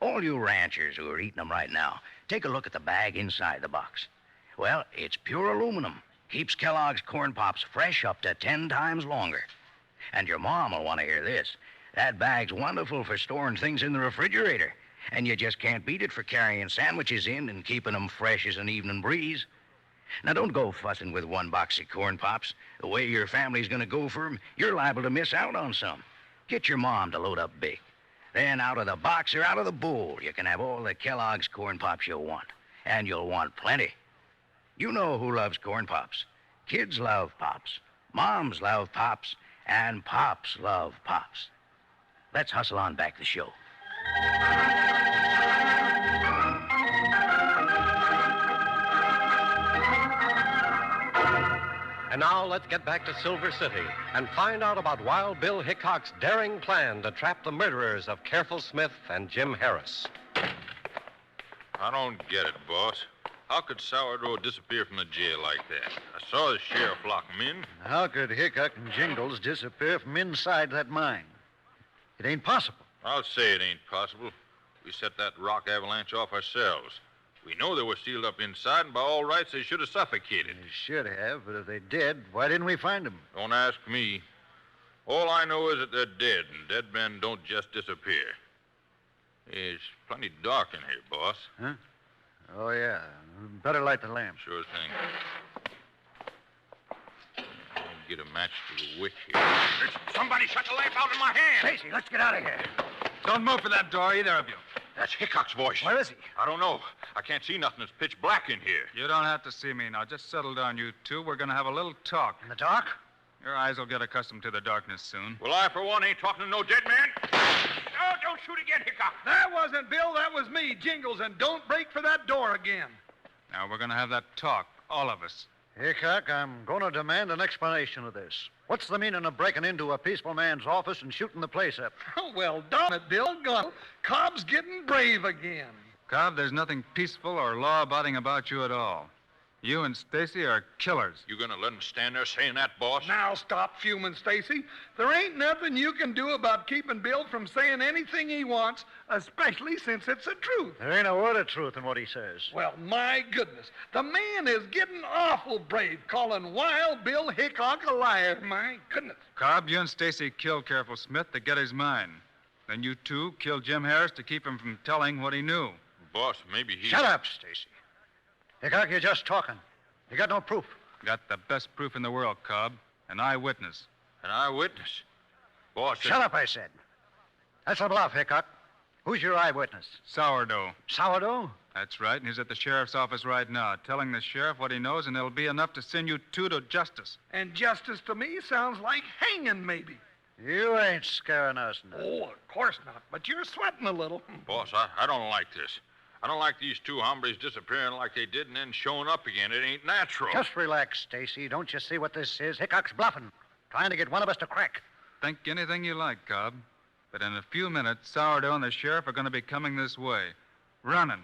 All you ranchers who are eating them right now, take a look at the bag inside the box. Well, it's pure aluminum. Keeps Kellogg's corn pops fresh up to 10 times longer. And your mom will want to hear this. That bag's wonderful for storing things in the refrigerator. And you just can't beat it for carrying sandwiches in and keeping them fresh as an evening breeze. Now, don't go fussing with one box of corn pops. The way your family's going to go for 'em, you're liable to miss out on some. Get your mom to load up big. Then out of the box or out of the bowl, you can have all the Kellogg's corn pops you'll want. And you'll want plenty. You know who loves corn pops. Kids love pops. Moms love pops. And pops love pops. Let's hustle on back the show.
And now let's get back to Silver City and find out about Wild Bill Hickok's daring plan to trap the murderers of Careful Smith and Jim Harris.
I don't get it, boss. How could Sourdough disappear from the jail like that? I saw the sheriff lock him in.
How could Hickok and Jingles disappear from inside that mine? It ain't possible.
I'll say it ain't possible. We set that rock avalanche off ourselves. We know they were sealed up inside, and by all rights, they should have suffocated.
They should have, but if they did, why didn't we find them?
Don't ask me. All I know is that they're dead, and dead men don't just disappear. It's plenty dark in here, boss.
Huh? Oh, yeah. Better light the lamp.
Sure thing. I'll get a match to the wick here.
Somebody shut the lamp out in my hand.
Stacy, let's get out of here.
Don't move for that door, either of you.
That's Hickok's voice.
Where is he?
I don't know. I can't see nothing. It's pitch black in here.
You don't have to see me now. Just settle down, you two. We're going to have a little talk.
In the dark?
Your eyes will get accustomed to the darkness soon.
Well, I, for one, ain't talking to no dead man.
No, don't shoot again, Hickok.
That wasn't Bill. That was me, Jingles. And don't break for that door again.
Now, we're going to have that talk, all of us.
Hickok, I'm going to demand an explanation of this. What's the meaning of breaking into a peaceful man's office and shooting the place up?
Oh, well, darn it, Bill. Cobb's getting brave again.
Cobb, there's nothing peaceful or law-abiding about you at all. You and Stacy are killers.
You gonna let him stand there saying that, boss?
Now stop fuming, Stacy. There ain't nothing you can do about keeping Bill from saying anything he wants, especially since it's the truth.
There ain't a word of truth in what he says.
Well, my goodness. The man is getting awful brave, calling Wild Bill Hickok a liar. My goodness.
Cobb, you and Stacy killed Careful Smith to get his mine. Then you two killed Jim Harris to keep him from telling what he knew.
Boss, maybe he...
Shut up, Stacy. Hickok, you're just talking. You got no proof.
Got the best proof in the world, Cobb. An eyewitness.
An eyewitness? Boss...
Shut up, I said. That's a bluff, Hickok. Who's your eyewitness?
Sourdough.
Sourdough?
That's right, and he's at the sheriff's office right now, telling the sheriff what he knows, and it'll be enough to send you two to justice.
And justice to me sounds like hanging, maybe.
You ain't scaring us now.
Oh, of course not, but you're sweating a little.
Boss, I don't like this. I don't like these two hombres disappearing like they did and then showing up again. It ain't natural.
Just relax, Stacy. Don't you see what this is? Hickok's bluffing, trying to get one of us to crack.
Think anything you like, Cobb. But in a few minutes, Sourdough and the sheriff are going to be coming this way. Running.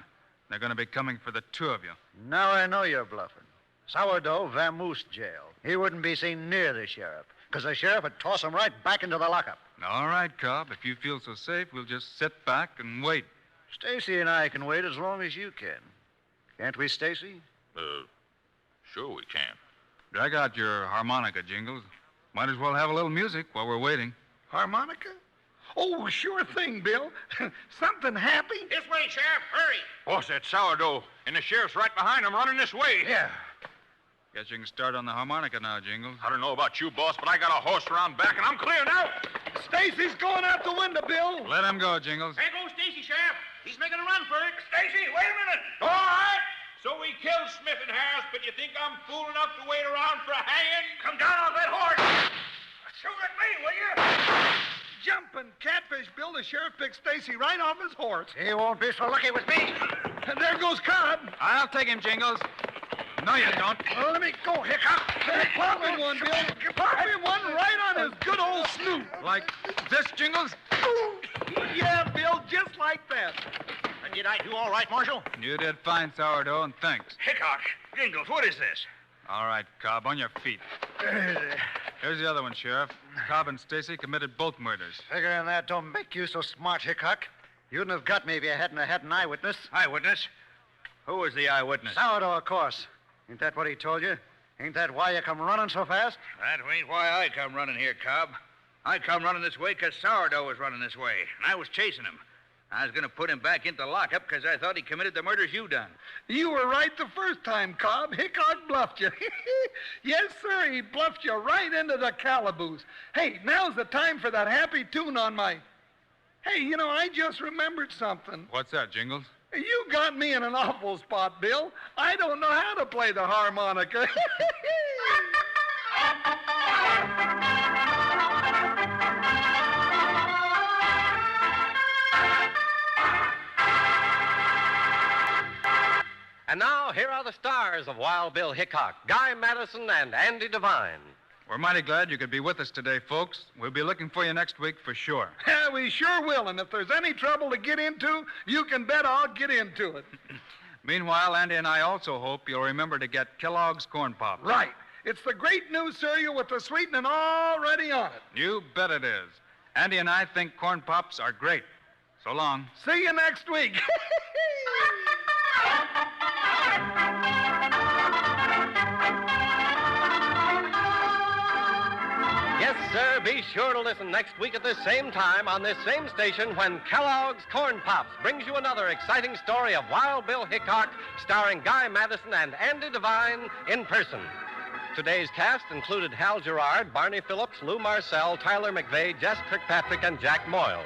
They're going to be coming for the two of you.
Now I know you're bluffing. Sourdough vamoosed jail. He wouldn't be seen near the sheriff, because the sheriff would toss him right back into the lockup.
All right, Cobb. If you feel so safe, we'll just sit back and wait.
Stacy and I can wait as long as you can. Can't we, Stacy?
Sure we can.
Drag out your harmonica, Jingles. Might as well have a little music while we're waiting.
Harmonica? Oh, sure thing, Bill. Something happy?
This way, Sheriff. Hurry.
Boss, that Sourdough. And the sheriff's right behind him, running this way.
Yeah.
Guess you can start on the harmonica now, Jingles.
I don't know about you, boss, but I got a horse around back, and I'm clear now.
Stacy's going out the window, Bill.
Let him go, Jingles.
There goes Stacy, Sheriff. He's making a run for it.
Stacy, wait a minute. All right. So we killed Smith and Harris, but you think I'm fool enough to wait around for a hanging? Come down off that horse. Shoot at me, will you?
Jumping catfish, Bill. The sheriff picked Stacy right off his horse.
He won't be so lucky with me.
And there goes Cobb.
I'll take him, Jingles. No, you don't.
Well, let me go, Hickok. Pop him one, Bill. Pop him one right on his good old snoot.
Like this, Jingles?
Yeah, Bill, just like that.
And did I do all right, Marshal?
You did fine, Sourdough, and thanks.
Hickok, Jingles, what is this?
All right, Cobb, on your feet. Here's the other one, Sheriff. Cobb and Stacy committed both murders.
Figuring that don't make you so smart, Hickok. You wouldn't have got me if you hadn't had an eyewitness.
Eyewitness? Who was the eyewitness?
Sourdough, of course. Ain't that what he told you? Ain't that why you come running so fast?
That ain't why I come running here, Cobb. I come running this way because Sourdough was running this way, and I was chasing him. I was going to put him back into lockup because I thought he committed the murders you done.
You were right the first time, Cobb. Hickok bluffed you. Yes, sir, he bluffed you right into the calaboose. Hey, now's the time for that happy tune on my... Hey, you know, I just remembered something.
What's that, Jingles?
You got me in an awful spot, Bill. I don't know how to play the harmonica.
And now, here are the stars of Wild Bill Hickok, Guy Madison, and Andy Devine.
We're mighty glad you could be with us today, folks. We'll be looking for you next week for sure.
Yeah, we sure will. And if there's any trouble to get into, you can bet I'll get into it.
Meanwhile, Andy and I also hope you'll remember to get Kellogg's Corn Pops.
Right. It's the great new cereal with the sweetening already on it.
You bet it is. Andy and I think Corn Pops are great. So long.
See you next week.
Yes, sir, be sure to listen next week at this same time on this same station when Kellogg's Corn Pops brings you another exciting story of Wild Bill Hickok, starring Guy Madison and Andy Devine in person. Today's cast included Hal Gerard, Barney Phillips, Lou Marcel, Tyler McVeigh, Jess Kirkpatrick, and Jack Moyles.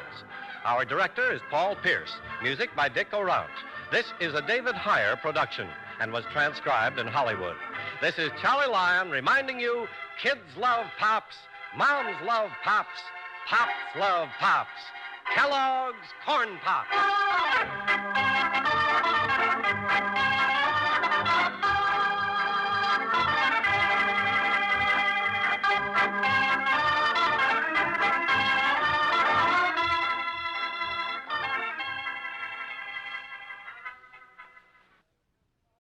Our director is Paul Pierce. Music by Dick O'Rourke. This is a David Heyer production and was transcribed in Hollywood. This is Charlie Lyon reminding you, kids love Pops, moms love Pops, Pops love Pops. Kellogg's Corn Pops.